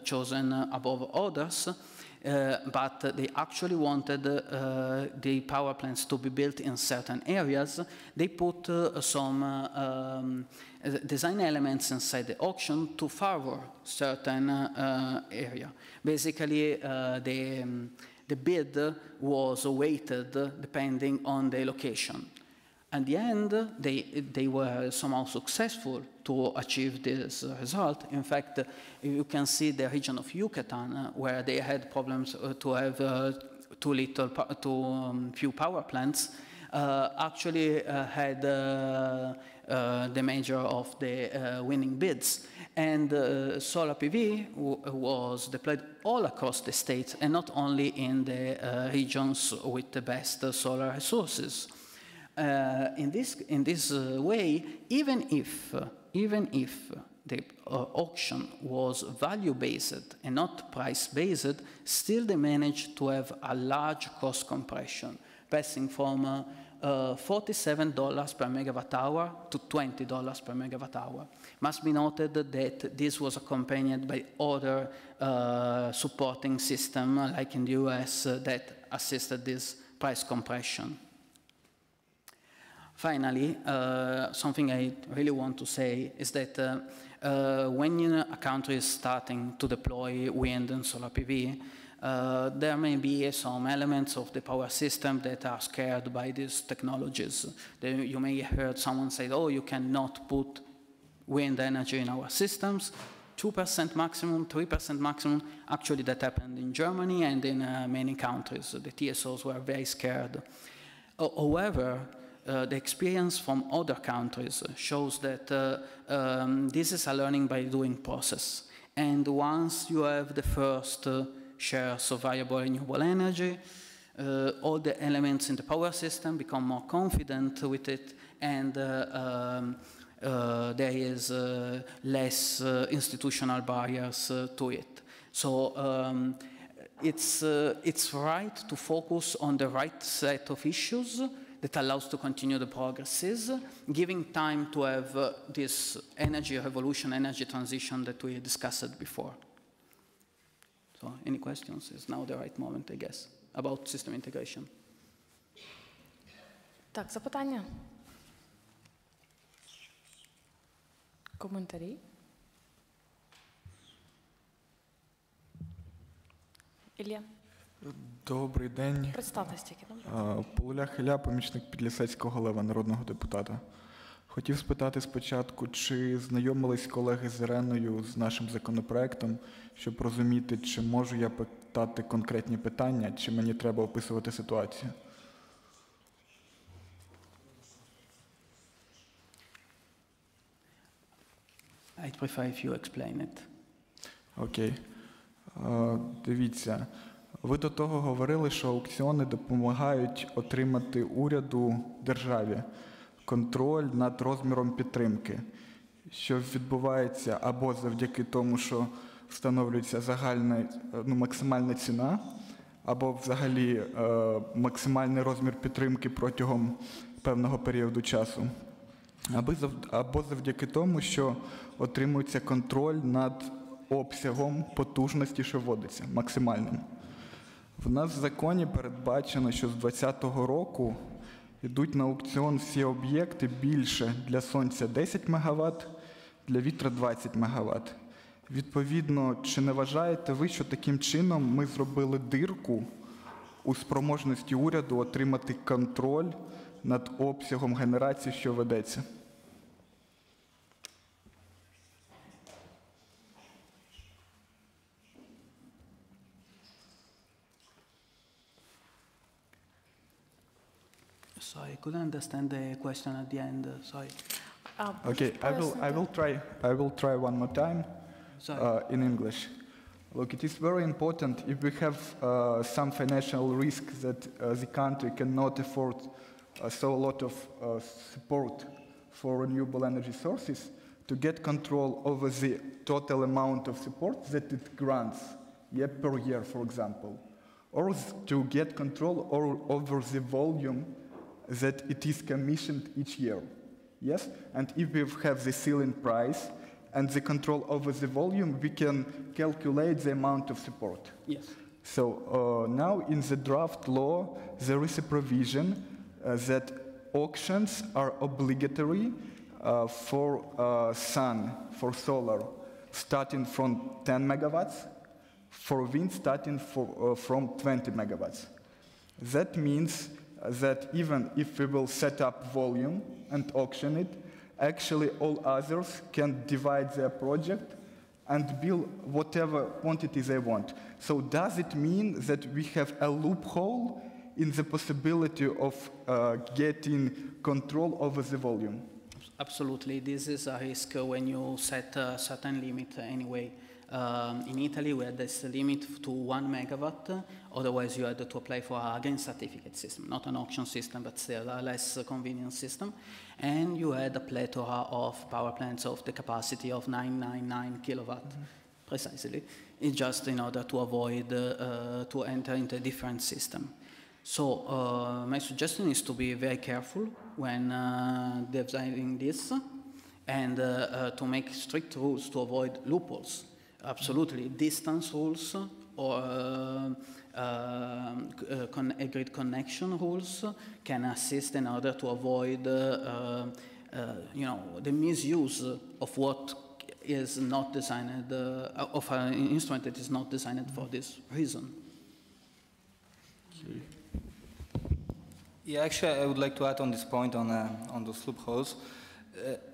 chosen above others, but they actually wanted the power plants to be built in certain areas, they put some design elements inside the auction to favor certain area. Basically, the bid was weighted depending on the location. At the end, they were somehow successful to achieve this result. In fact, you can see the region of Yucatan, where they had problems to have too few power plants. actually had the major of the winning bids. And solar PV was deployed all across the states and not only in the regions with the best solar resources. In this way, even if the auction was value-based and not price-based, still they managed to have a large cost compression, passing from $47 per megawatt hour to $20 per megawatt hour. Must be noted that this was accompanied by other supporting systems, like in the US, that assisted this price compression. Finally, something I really want to say is that when a country is starting to deploy wind and solar PV, there may be some elements of the power system that are scared by these technologies. You may have heard someone say, oh, you cannot put wind energy in our systems, 2% maximum, 3% maximum. Actually, that happened in Germany and in many countries. The TSOs were very scared. However, the experience from other countries shows that this is a learning by doing process. And once you have the first shares of viable renewable energy, all the elements in the power system become more confident with it, and there is less institutional barriers to it. So it's right to focus on the right set of issues that allows to continue the progresses, giving time to have this energy revolution, energy transition that we discussed before. So any questions? Is now the right moment, I guess, about system integration. Так, запитання? Коментарі? Ілля? Добрий день. Представтесь тільки, добре? Полулях Ілля, помічник Підлісецького голова, народного депутата. Хотів спитати спочатку, чи знайомились колеги з Іреною з нашим законопроектом, щоб розуміти, чи можу я питати конкретні питання, чи мені треба описувати ситуацію? I'd prefer if you explain it. Окей. Дивіться, ви до того говорили, що аукціони допомагають отримати уряду, державі, контроль над розміром підтримки, що відбувається або завдяки тому, що встановлюється загальна, максимальна ціна, або взагалі максимальний розмір підтримки протягом певного періоду часу, або завдяки тому, що отримується контроль над обсягом потужності, що вводиться, максимальним. В нас в законі передбачено, що з 2020 року йдуть на аукціон всі об'єкти більше для сонця 10 МВт, для вітра 20 МВт. Відповідно, чи не вважаєте ви, що таким чином ми зробили дирку у спроможності уряду отримати контроль над обсягом генерації, що ведеться? Sorry, I couldn't understand the question at the end. Sorry. Okay, I will try one more time in English. Look, it is very important if we have some financial risk that the country cannot afford so a lot of support for renewable energy sources to get control over the total amount of support that it grants per year, for example, or to get control over the volume that it is commissioned each year. Yes? And if we have the ceiling price and the control over the volume, we can calculate the amount of support. Yes. So now in the draft law, there is a provision that auctions are obligatory for sun, for solar, starting from 10 megawatts, for wind starting from 20 megawatts. That means that even if we will set up volume and auction it, actually all others can divide their project and build whatever quantity they want. So does it mean that we have a loophole in the possibility of getting control over the volume? Absolutely, this is a risk when you set a certain limit anyway. In Italy, we had this limit to 1 megawatt, otherwise you had to apply for a green certificate system, not an auction system, but still a less convenient system. And you had a plethora of power plants of the capacity of 999 kilowatt, precisely, it's just in order to avoid to enter into a different system. So my suggestion is to be very careful when designing this and to make strict rules to avoid loopholes. Absolutely, distance rules or grid connection rules can assist in order to avoid you know, the misuse of what is not designed, of an instrument that is not designed for this reason. Yeah, actually, I would like to add on this point on those loopholes.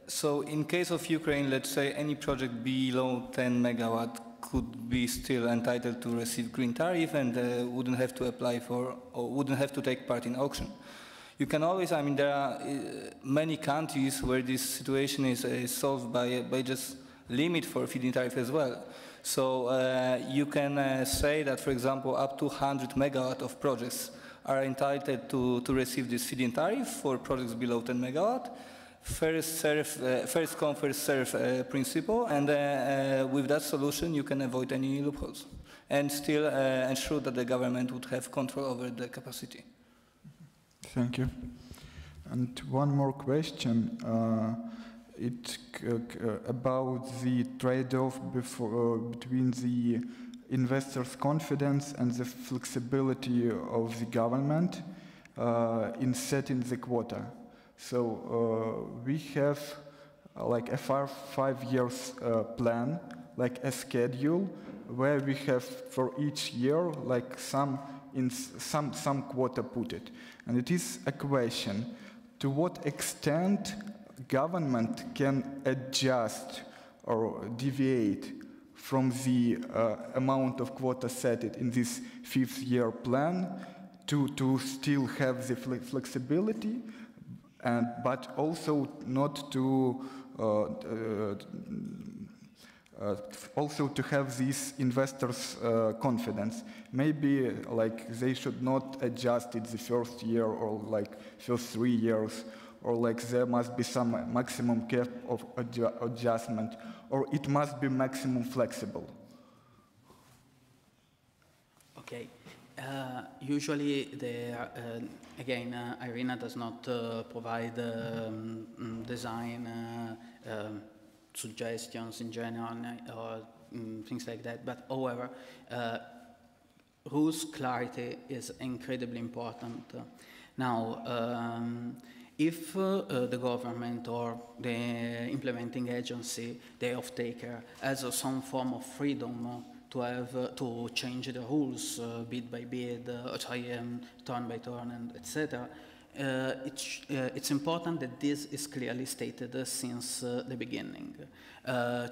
So in case of Ukraine, let's say any project below 10 megawatt could be still entitled to receive green tariff and wouldn't have to apply for or wouldn't have to take part in auction. You can always, I mean, there are many countries where this situation is solved by just limit for feed-in tariff as well. So you can say that, for example, up to 100 megawatt of projects are entitled to receive this feed-in tariff for projects below 10 megawatt. First come, first serve principle, and with that solution you can avoid any loopholes and still ensure that the government would have control over the capacity. Thank you. And one more question. About the trade-off between the investors' confidence and the flexibility of the government in setting the quota. So we have like a 5 years plan, like a schedule, where we have for each year like some quota put it. And it is a question, to what extent government can adjust or deviate from the amount of quota set it in this 5th year plan to still have the flexibility, but also not to also to have these investors' confidence. Maybe like they should not adjust it the first year or like first 3 years, or like there must be some maximum cap of adjustment, or it must be maximum flexible. Okay. Usually, again, IRENA does not provide design suggestions in general or things like that. But however, rules clarity is incredibly important. Now, if the government or the implementing agency, the off-taker, has some form of freedom to change the rules bid by bid, turn by turn, and etc. It's important that this is clearly stated since the beginning.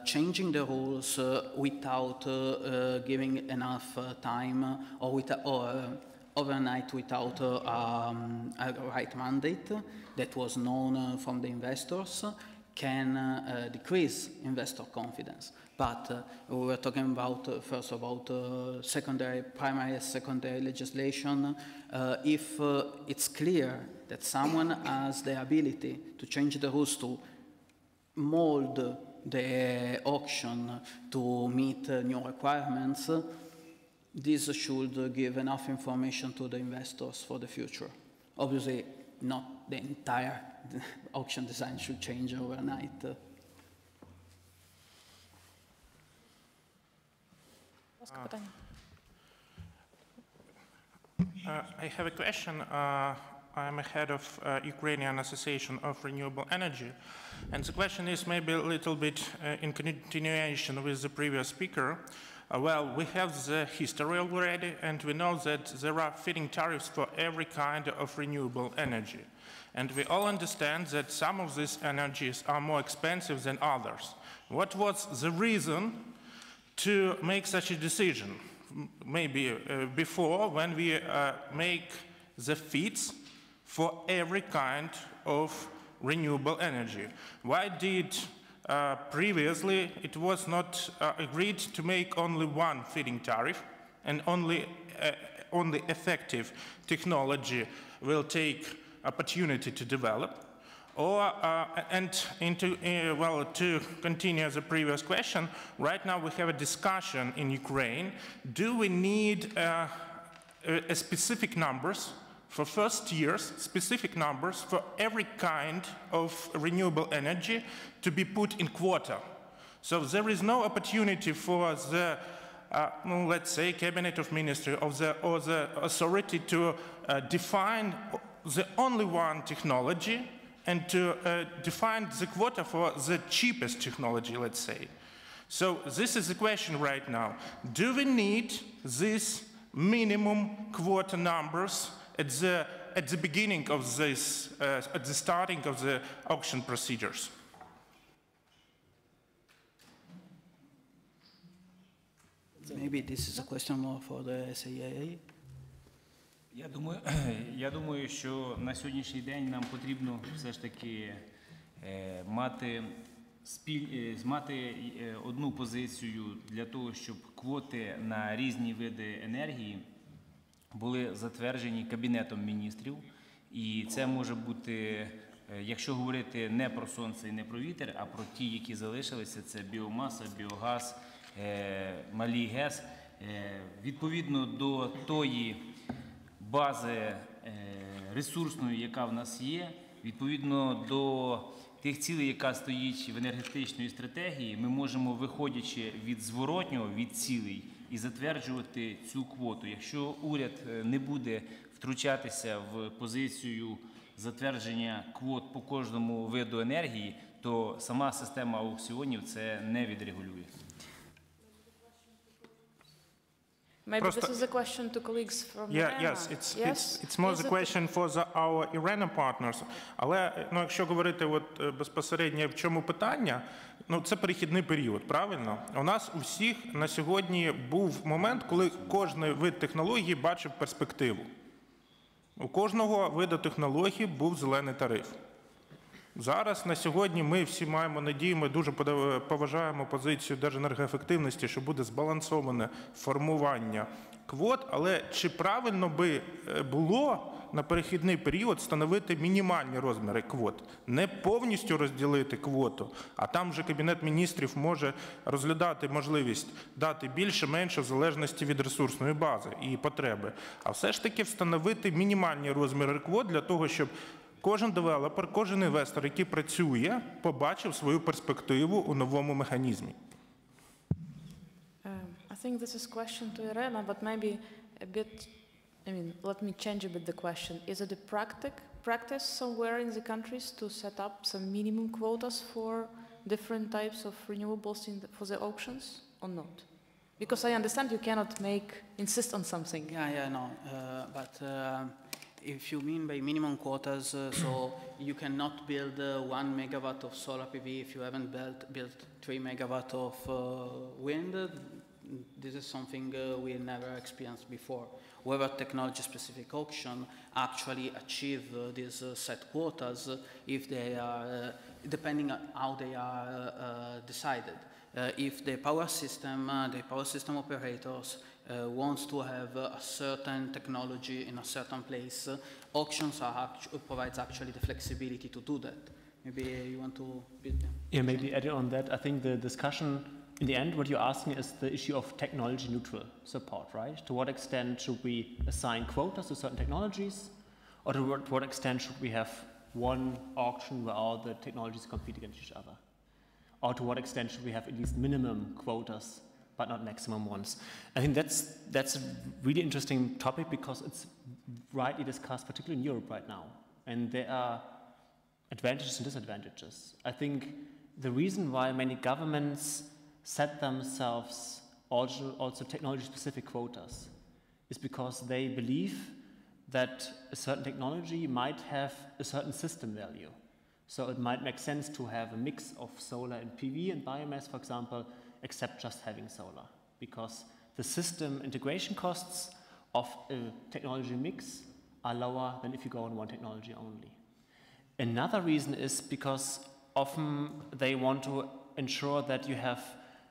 Changing the rules without giving enough time or overnight without a right mandate that was known from the investors can decrease investor confidence. But we were talking about first about primary and secondary legislation. If it's clear that someone has the ability to change the rules to mold the auction to meet new requirements, this should give enough information to the investors for the future. Obviously, not the entire auction design should change overnight. I have a question. I'm a head of Ukrainian Association of Renewable Energy, and the question is maybe a little bit in continuation with the previous speaker. Well, we have the history already, and we know that there are feed-in tariffs for every kind of renewable energy. And we all understand that some of these energies are more expensive than others. What was the reason to make such a decision? Maybe before, when we make the feeds for every kind of renewable energy. Why did previously it was not agreed to make only one feed-in tariff, and only effective technology will take opportunity to develop? Or, to continue the previous question, right now we have a discussion in Ukraine. Do we need a specific numbers for first years, specific numbers for every kind of renewable energy to be put in quota? So there is no opportunity for the, let's say, Cabinet of Ministry or the authority to define the only one technology and to define the quota for the cheapest technology, let's say. So this is the question right now. Do we need these minimum quota numbers at the beginning of this, at the starting of the auction procedures? Maybe this is a question more for the SAA. Я думаю, що на сьогоднішній день нам потрібно все ж таки мати одну позицію для того, щоб квоти на різні види енергії були затверджені Кабінетом міністрів. І це може бути, якщо говорити не про сонце і не про вітер, а про ті, які залишилися, це біомаса, біогаз, малий ГЕС. Відповідно до тої бази ресурсної, яка в нас є, відповідно до тих цілей, яка стоїть в енергетичній стратегії, ми можемо, виходячи від зворотнього, від цілей, і затверджувати цю квоту. Якщо уряд не буде втручатися в позицію затвердження квот по кожному виду енергії, то сама система аукціонів це не відрегулює. Maybe this is a question to colleagues from Iran. Yes, it's more the question for our Iranian partners. Але, якщо говорити безпосередньо в чому питання, це перехідний період, правильно? У нас у всіх на сьогодні був момент, коли кожен вид технології бачив перспективу. У кожного виду технології був зелений тариф. Зараз, на сьогодні, ми всі маємо надію, ми дуже поважаємо позицію Держенергоефективності, що буде збалансоване формування квот, але чи правильно би було на перехідний період встановити мінімальні розміри квот? Не повністю розділити квоту, а там вже Кабінет міністрів може розглядати можливість дати більше-менше в залежності від ресурсної бази і потреби. А все ж таки встановити мінімальні розміри квот для того, щоб кожен девелопер, кожен інвестор, який працює, побачив свою перспективу у новому механізмі. I think this is a question to Irena, but maybe a bit, let me change a bit the question. Is it a practice somewhere in the countries to set up some minimum quotas for different types of renewables for the auctions or not? Because I understand you cannot insist on something. But if you mean by minimum quotas, so you cannot build 1 megawatt of solar PV if you haven't built 3 megawatt of wind. This is something we never experienced before. Whether technology-specific auction actually achieve these set quotas if they are, depending on how they are decided. If the power system operators wants to have a certain technology in a certain place, auctions provides actually the flexibility to do that. Maybe you want to build them? Yeah, maybe adding on that, I think the discussion in the end, what you're asking is the issue of technology neutral support, right? To what extent should we assign quotas to certain technologies, or to what extent should we have one auction where all the technologies compete against each other? Or to what extent should we have at least minimum quotas, but not maximum ones? I think that's a really interesting topic because it's rightly discussed, particularly in Europe right now. And there are advantages and disadvantages. I think the reason why many governments set themselves also technology-specific quotas is because they believe that a certain technology might have a certain system value. So it might make sense to have a mix of solar and PV and biomass, for example, except just having solar. Because the system integration costs of a technology mix are lower than if you go on one technology only. Another reason is because often they want to ensure that you have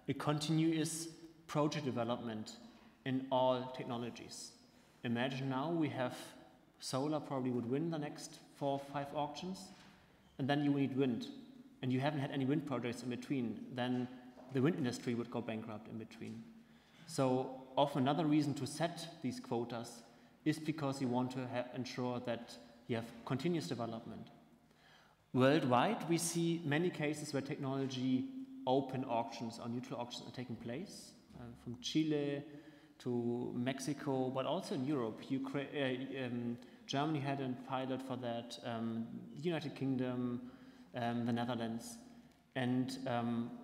a continuous project development in all technologies. Imagine now we have solar probably would win the next 4 or 5 auctions, and then you need wind, and you haven't had any wind projects in between, then the wind industry would go bankrupt in between. So often another reason to set these quotas is because you want to ensure that you have continuous development. Worldwide, we see many cases where technology open auctions or neutral auctions are taking place, from Chile to Mexico, but also in Europe. Germany had a pilot for that, the United Kingdom, the Netherlands. And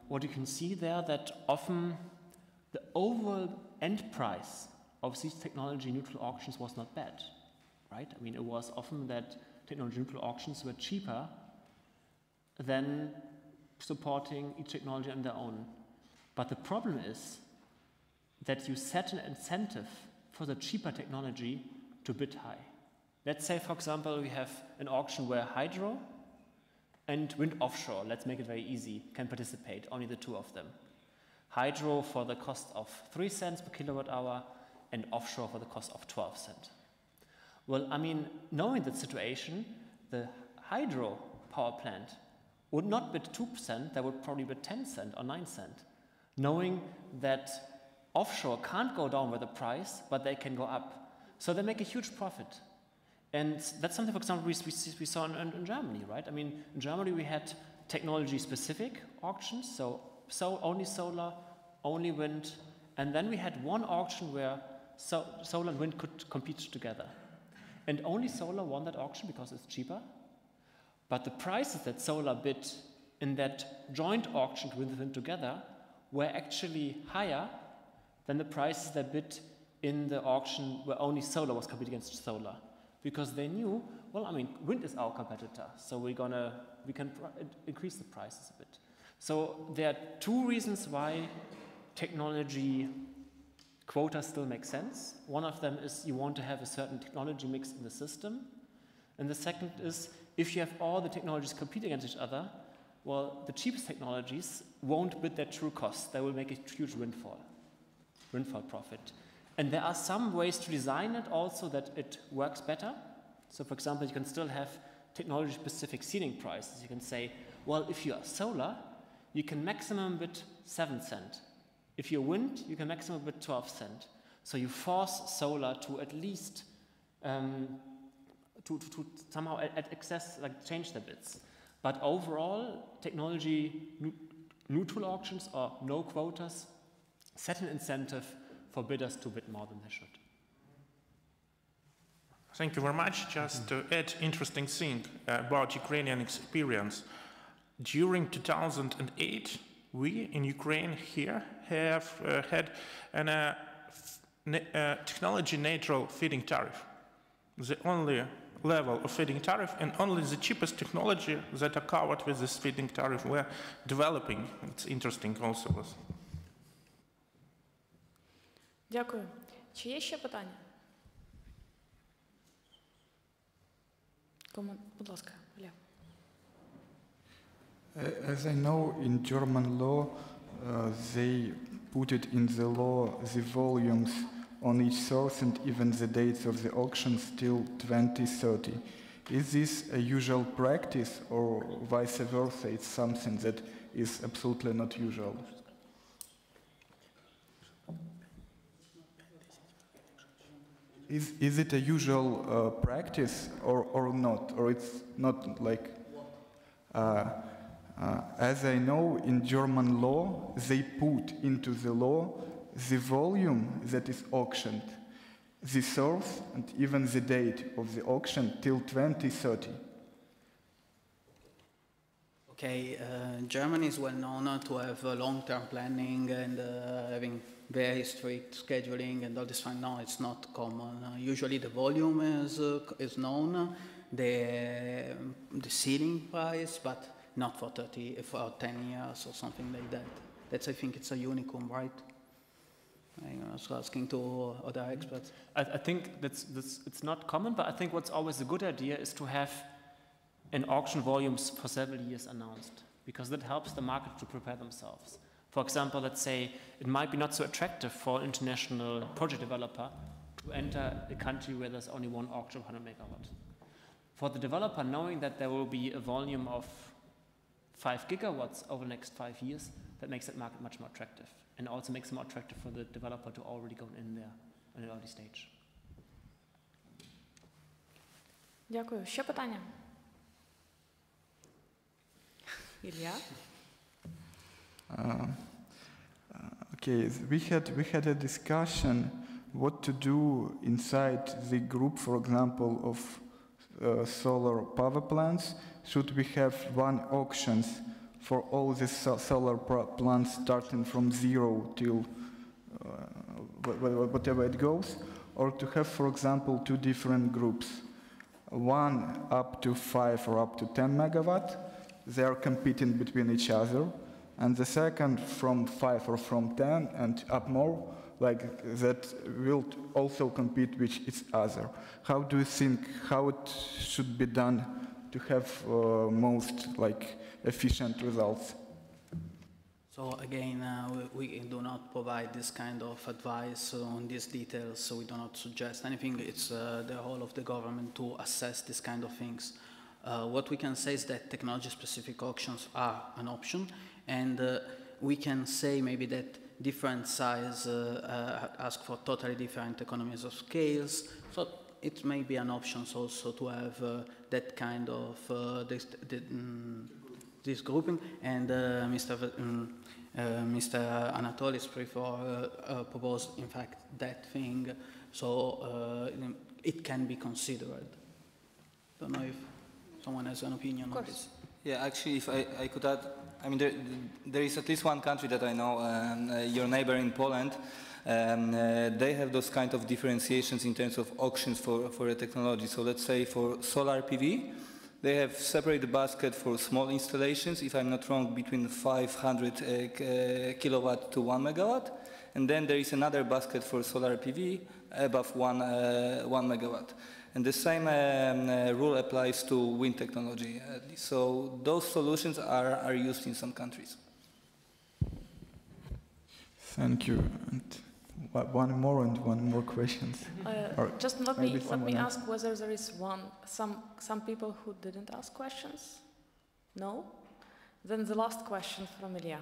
what you can see there, that often the overall end price of these technology neutral auctions was not bad, right? I mean, it was often that technology neutral auctions were cheaper than supporting each technology on their own. But the problem is that you set an incentive for the cheaper technology to bid high. Let's say, for example, we have an auction where hydro and wind offshore, let's make it very easy, can participate, only the 2 of them. Hydro for the cost of 3 cents per kilowatt hour and offshore for the cost of 12 cents. Well, I mean, knowing that situation, the hydro power plant would not bid 2%, they would probably bid 10 cents or 9 cents, knowing that offshore can't go down with the price, but they can go up. So they make a huge profit. And that's something, for example, we saw in Germany, right? I mean, in Germany we had technology-specific auctions, so only solar, only wind, and then we had one auction where solar and wind could compete together. And only solar won that auction because it's cheaper, but the prices that solar bid in that joint auction with wind together were actually higher than the prices they bid in the auction where only solar was competing against solar. Because they knew, well, I mean, wind is our competitor, so we can increase the prices a bit. So there are 2 reasons why technology quotas still make sense. One of them is you want to have a certain technology mix in the system. And the second is if you have all the technologies competing against each other, well, the cheapest technologies won't bid their true cost. They will make a huge windfall profit. And there are some ways to design it also that it works better. So for example, you can still have technology-specific ceiling prices. You can say, well, if you are solar, you can maximum bid 7 cents. If you're wind, you can maximum bid 12 cents. So you force solar to at least to somehow at excess, like change their bids. But overall, technology neutral auctions or no quotas set an incentive for bidders to bid more than they should. Thank you very much. Just to add interesting thing about Ukrainian experience. During 2008, we in Ukraine here have had a technology-neutral feed-in tariff. The only level of feed-in tariff and only the cheapest technology that are covered with this feed-in tariff were developing. It's interesting also. Дякую. Чи є ще питання? Будь ласка, Оля. As I know, in German law, they put it in the law the volumes on each source and even the dates of the auctions till 2030. Is this a usual practice or vice versa? It's something that is absolutely not usual. Is it a usual practice or not? Or it's not like... as I know, in German law, they put into the law the volume that is auctioned, the source, and even the date of the auction till 2030. Okay, Germany is well known to have long-term planning and having very strict scheduling and all this fine. No, it's not common. Usually the volume is known, the ceiling price, but not for 10 years or something like that. That's, I think, it's a unicum, right? I was asking to other experts. I think it's not common, but I think what's always a good idea is to have an auction volumes for several years announced, because that helps the market to prepare themselves. For example, let's say it might be not so attractive for an international project developer to enter a country where there's only one auction of 100 megawatt. For the developer, knowing that there will be a volume of 5 gigawatts over the next 5 years, that makes that market much more attractive, and also makes it more attractive for the developer to already go in there at an early stage. Дякую. Ще питання? Ілля? Okay, we had a discussion what to do inside the group, for example, of solar power plants. Should we have one auctions for all the solar plants starting from 0 till whatever it goes, or to have, for example, 2 different groups, one up to 5 or up to 10 megawatt, they are competing between each other, and the second from 5 or from 10 and up more, like that will also compete with each other. How do you think how it should be done to have most efficient results? So again, we do not provide this kind of advice on these details, so we do not suggest anything. It's the role of the government to assess this kind of things. What we can say is that technology-specific auctions are an option, and we can say maybe that different size ask for totally different economies of scales, so it may be an option also to have that kind of this grouping, and Mr. Anatolis proposed in fact that thing, so it can be considered. Don't know if someone has an opinion on this. Yeah, actually, if I could add, I mean, there is at least one country that I know, your neighbor in Poland, they have those kind of differentiations in terms of auctions for a technology. So let's say for solar PV, they have separated basket for small installations, if I'm not wrong, between 500 kilowatt to 1 megawatt. And then there is another basket for solar PV above 1 megawatt. And the same rule applies to wind technology. So those solutions are used in some countries. Thank you. And one more question. Just let me ask whether there is some people who didn't ask questions. No? Then the last question from Ilya.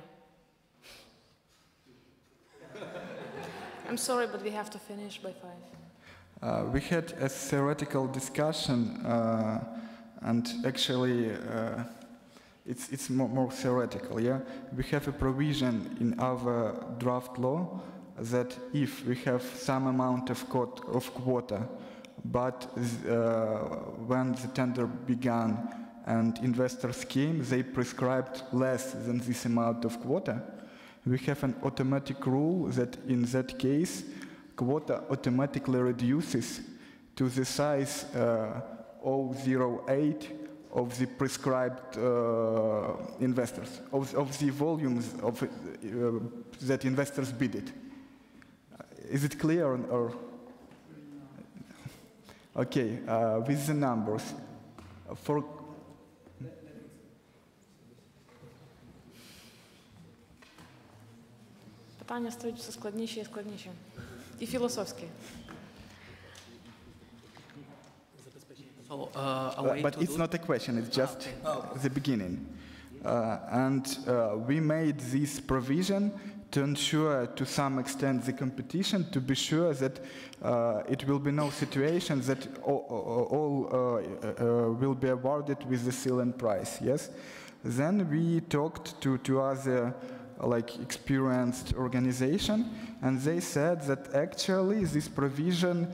I'm sorry, but we have to finish by 5. We had a theoretical discussion, and actually it's more theoretical, yeah? We have a provision in our draft law that if we have some amount of quota, but when the tender began and investors came, they prescribed less than this amount of quota, we have an automatic rule that in that case, quota automatically reduces to the size 0.08 of the prescribed investors, of the volumes of that investors bidded. Is it clear or? Okay, with the numbers. For Питання стають все складніші і складніші. І філософські. But it's not a question, it's just the beginning. And we made this provision to ensure to some extent the competition, to be sure that it will be no situation that all will be awarded with the ceiling price, yes? Then we talked to other experienced organization, and they said that actually this provision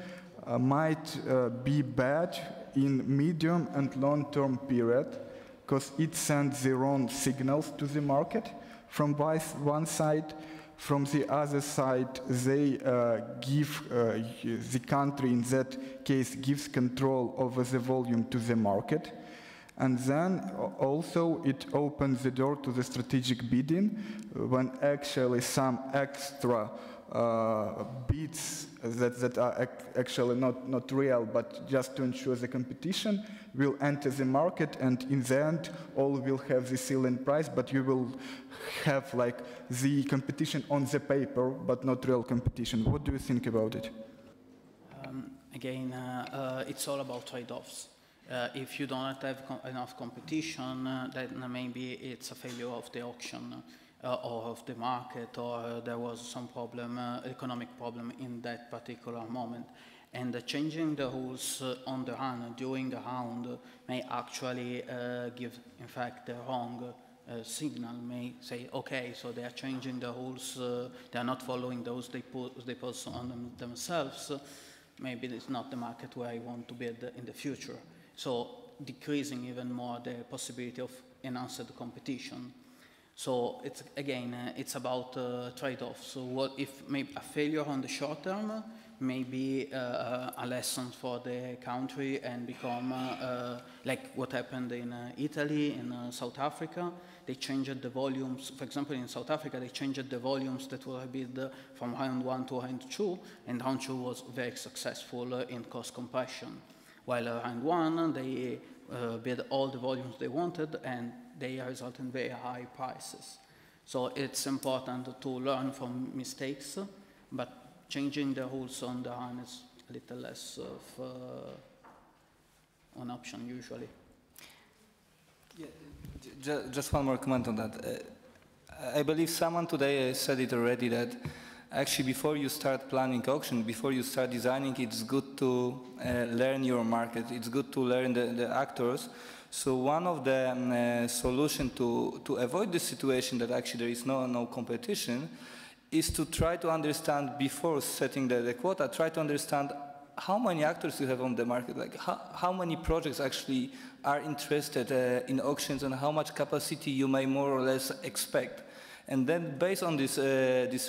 might be bad in medium and long-term period, because it sends the wrong signals to the market from one side. From the other side, they give the country in that case gives control over the volume to the market. And then also it opens the door to the strategic bidding when actually some extra bids that are actually not real, but just to ensure the competition, will enter the market, and in the end, all will have the ceiling price, but you will have like the competition on the paper, but not real competition. What do you think about it? Again, it's all about trade-offs. If you don't have enough competition, then maybe it's a failure of the auction or of the market, or there was some problem, economic problem in that particular moment. And changing the rules on the run during the round may actually give, in fact, the wrong signal. May say, okay, so they are changing the rules, they are not following those they put on themselves. Maybe it's not the market where I want to bid in the future. So decreasing even more the possibility of enhanced competition. So it's, again, it's about trade-offs. So what if maybe a failure on the short term may be a lesson for the country and become like what happened in Italy, in South Africa. They changed the volumes. For example, in South Africa, they changed the volumes that were bid from round 1 to round 2, and round 2 was very successful in cost compression. While round 1, they bid all the volumes they wanted, and they result in very high prices. So it's important to learn from mistakes, but changing the rules on the run is a little less of an option usually. Yeah, just one more comment on that. I believe someone today said it already, that actually before you start planning auction, before you start designing, it's good to learn your market. It's good to learn the actors. So one of the solutions to avoid the situation that actually there is no competition is to try to understand, before setting the quota, try to understand how many actors you have on the market, like how many projects actually are interested in auctions, and how much capacity you may more or less expect. And then based on this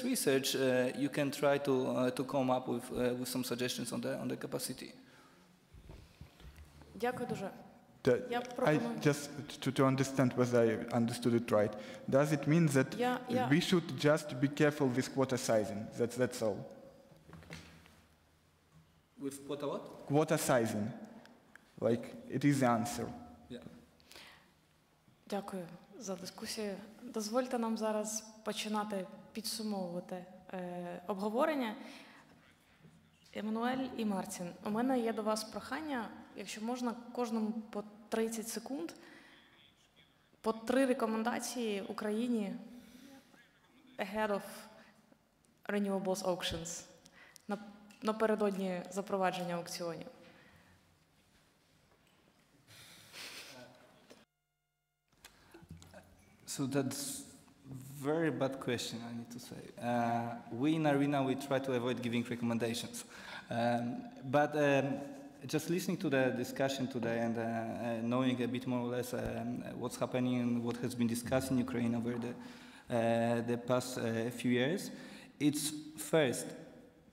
research, you can try to come up with some suggestions on the capacity. Дякую дуже. Just to understand whether I understood it right, does it mean that we should just be careful with quota sizing? That's all. With quota what? Quota sizing. Like, it is the answer. Yeah. Дякую за дискусію. Дозвольте нам зараз починати підсумовувати обговорення. Еммануель і Мартін, у мене є до вас прохання, якщо можна, кожному по 30 секунд, по 3 рекомендації Україні ahead of renewables auctions, напередодні запровадження аукціонів. So that's very bad question, I need to say. We in Arena, we try to avoid giving recommendations. But just listening to the discussion today and knowing a bit more or less what's happening and what has been discussed in Ukraine over the past few years, it's first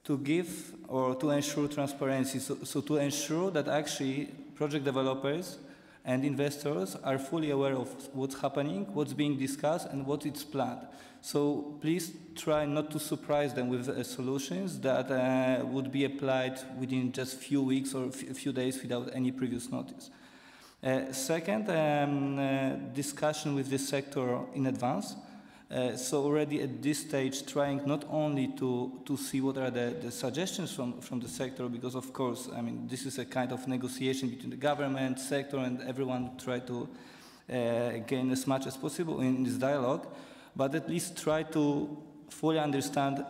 to give or to ensure transparency, so to ensure that actually project developers and investors are fully aware of what's happening, what's being discussed, and what is planned. So please try not to surprise them with solutions that would be applied within just few weeks or a few days without any previous notice. Second, discussion with the sector in advance. So already at this stage, trying not only to see what are the suggestions from the sector, because of course, I mean, this is a kind of negotiation between the government, sector, and everyone try to gain as much as possible in this dialogue, but at least try to fully understand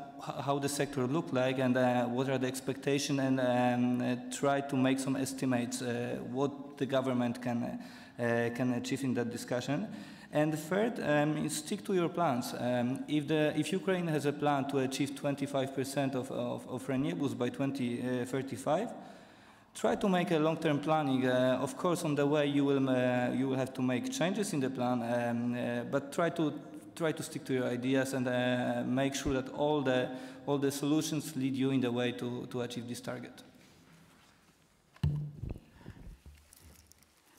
how the sector look like and what are the expectations, and try to make some estimates what the government can achieve in that discussion. And third, stick to your plans. If Ukraine has a plan to achieve 25% of renewables by 2035, try to make a long-term planning. Of course, on the way you will have to make changes in the plan, but try to stick to your ideas and make sure that all the solutions lead you in the way to achieve this target.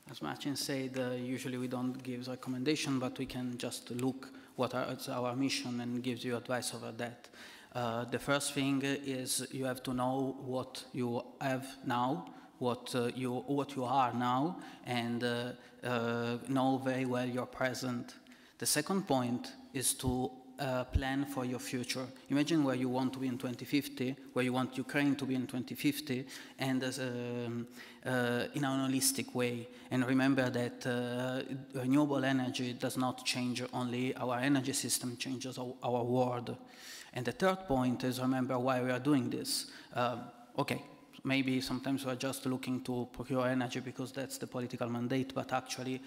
As Martin said, usually we don't give recommendation, but we can just look what is our mission and gives you advice over that. The first thing is you have to know what you have now, what you are now, and know very well your present. The second point is to plan for your future. Imagine where you want to be in 2050, where you want Ukraine to be in 2050, and in a holistic way. And remember that renewable energy does not change only our energy system, changes our world. And the third point is remember why we are doing this. Okay, maybe sometimes we are just looking to procure energy because that's the political mandate, but actually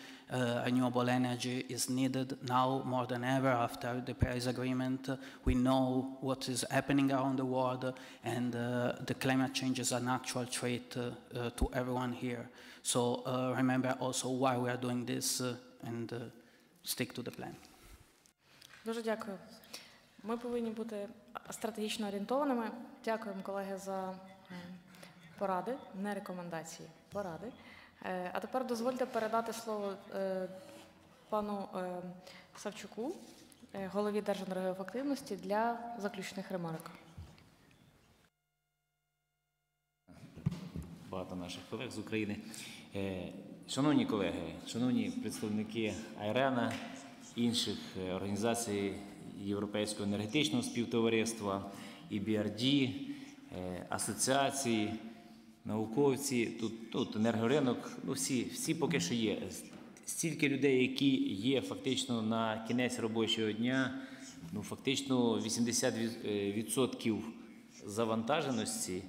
renewable energy is needed now more than ever after the Paris Agreement. We know what is happening around the world, and the climate change is an actual threat to everyone here. So remember also why we are doing this and stick to the plan. Дуже дякую. Ми повинні бути стратегічно орієнтованими. Дякуємо, колеги, за поради, не рекомендації, поради. А тепер дозвольте передати слово пану Савчуку, голові Держенергоефективності, для заключних ремарок. Багато наших колег з України. Шановні колеги, шановні представники АРЕНа, інших організацій Європейського енергетичного співтовариства, EBRD, асоціації, науковці, тут енергоринок, всі поки що є. Стільки людей, які є фактично на кінець робочого дня, фактично 80% завантаженості,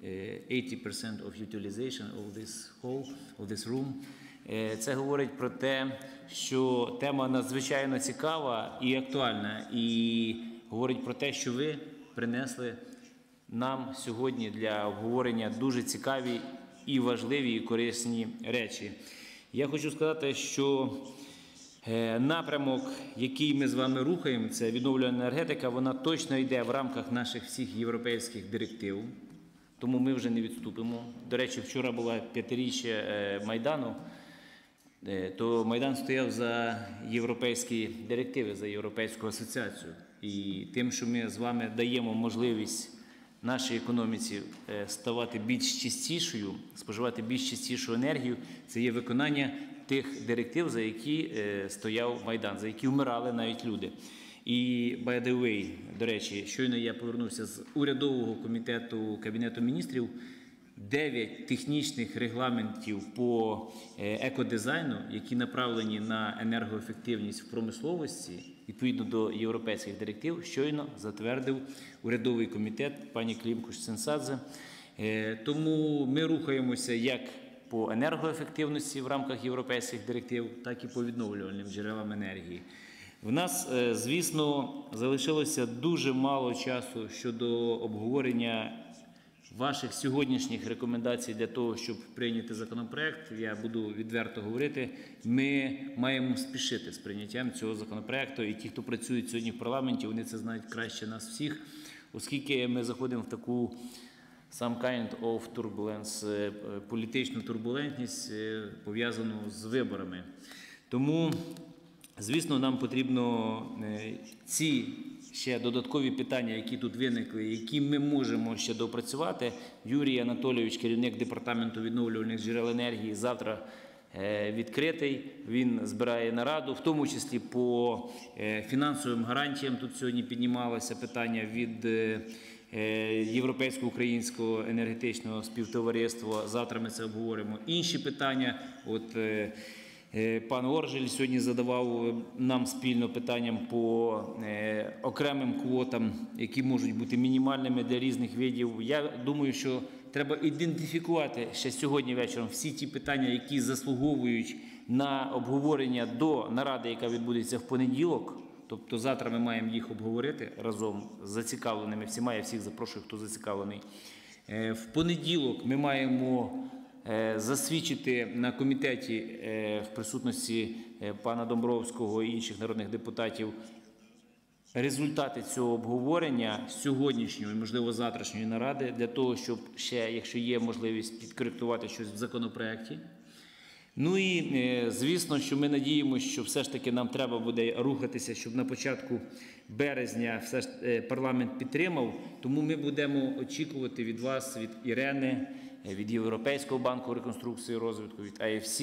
80% of utilization of this room. Це говорить про те, що тема надзвичайно цікава і актуальна, і говорить про те, що ви принесли нам сьогодні для обговорення дуже цікаві і важливі, і корисні речі. Я хочу сказати, що напрямок, який ми з вами рухаємо, це відновлювана енергетика, вона точно йде в рамках наших всіх європейських директив, тому ми вже не відступимо. До речі, вчора була 5-річчя Майдану, то Майдан стояв за європейські директиви, за Європейську асоціацію. І тим, що ми з вами даємо можливість нашій економіці ставати більш чистішою, споживати більш чистішу енергію, це є виконання тих директив, за які стояв Майдан, за які вмирали навіть люди. І, by the way, до речі, щойно я повернувся з урядового комітету Кабінету міністрів, 9 технічних регламентів по екодизайну, які направлені на енергоефективність в промисловості, відповідно до європейських директив, щойно затвердив урядовий комітет пані Клімкуш-Цинцадзе. Тому ми рухаємося як по енергоефективності в рамках європейських директив, так і по відновлювальним джерелам енергії. В нас, звісно, залишилося дуже мало часу щодо обговорення ваших сьогоднішніх рекомендацій для того, щоб прийняти законопроект. Я буду відверто говорити, ми маємо спішити з прийняттям цього законопроекту, і ті, хто працюють сьогодні в парламенті, вони це знають краще нас всіх, оскільки ми заходимо в таку some kind of turbulence, політичну турбулентність, пов'язану з виборами. Тому, звісно, нам потрібно ці ще додаткові питання, які тут виникли, які ми можемо ще допрацювати. Юрій Анатолійович, керівник департаменту відновлювальних джерел енергії, завтра відкритий. Він збирає нараду, в тому числі по фінансовим гарантіям. Тут сьогодні піднімалося питання від Європейського українського енергетичного співтовариства. Завтра ми це обговоримо. Інші питання, пан Оржель сьогодні задавав нам спільно питанням по окремим квотам, які можуть бути мінімальними для різних видів. Я думаю, що треба ідентифікувати ще сьогодні вечором всі ті питання, які заслуговують на обговорення до наради, яка відбудеться в понеділок. Тобто завтра ми маємо їх обговорити разом з зацікавленими всіма. Я всіх запрошую, хто зацікавлений. В понеділок ми маємо засвідчити на комітеті в присутності пана Домбровського і інших народних депутатів результати цього обговорення сьогоднішньої, можливо, завтрашньої наради, для того, щоб ще, якщо є можливість, підкоректувати щось в законопроекті. Ну і, звісно, що ми надіємося, що все ж таки нам треба буде рухатися, щоб на початку березня все ж парламент підтримав. Тому ми будемо очікувати від вас, від Ірени, від Європейського банку реконструкції і розвитку, від АФС,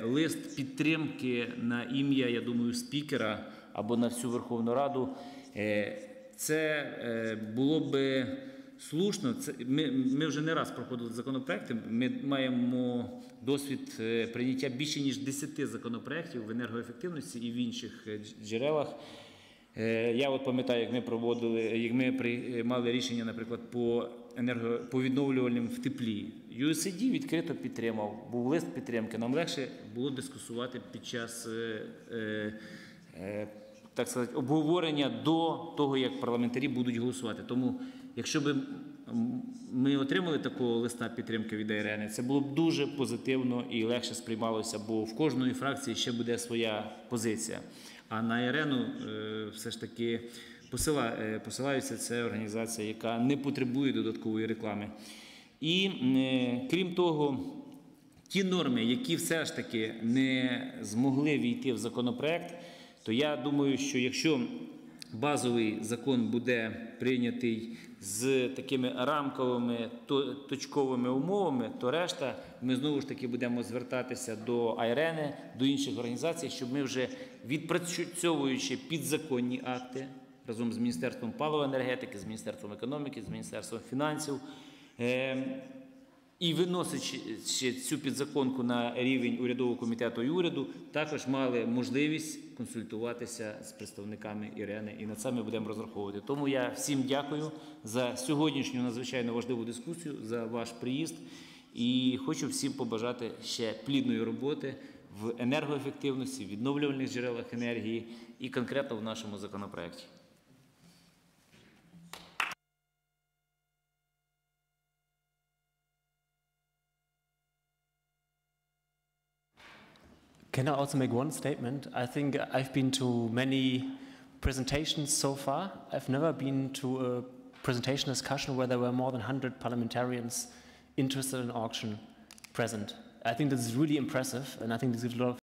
лист підтримки на ім'я, я думаю, спікера або на всю Верховну Раду. Це було би слушно. Ми вже не раз проходили законопроекти, ми маємо досвід прийняття більше ніж 10 законопроєктів в енергоефективності і в інших джерелах. Я от пам'ятаю, як ми приймали рішення, наприклад, по відновлювальним в теплі. USAID відкрито підтримав, був лист підтримки. Нам легше було дискусувати під час, так сказати, обговорення до того, як парламентарі будуть голосувати. Тому, якщо б ми отримали такого листа підтримки від Ірени, це було б дуже позитивно і легше сприймалося, бо в кожної фракції ще буде своя позиція. А на Ірену все ж таки посилаються, це організація, яка не потребує додаткової реклами. І крім того, ті норми, які все ж таки не змогли війти в законопроект, то я думаю, що якщо базовий закон буде прийнятий з такими рамковими точковими умовами, то решта ми знову ж таки будемо звертатися до Айрени, до інших організацій, щоб ми вже відпрацьовуючи підзаконні акти разом з Міністерством паливо-енергетики, з Міністерством економіки, з Міністерством фінансів, і виносячи цю підзаконку на рівень урядового комітету і уряду, також мали можливість консультуватися з представниками Ірени, і на це ми будемо розраховувати. Тому я всім дякую за сьогоднішню надзвичайно важливу дискусію, за ваш приїзд, і хочу всім побажати ще плідної роботи в енергоефективності, відновлювальних джерелах енергії і конкретно в нашому законопроекті. Can I also make one statement? I think I've been to many presentations so far. I've never been to a presentation discussion where there were more than 100 parliamentarians interested in auction present. I think this is really impressive, and I think this gives a lot of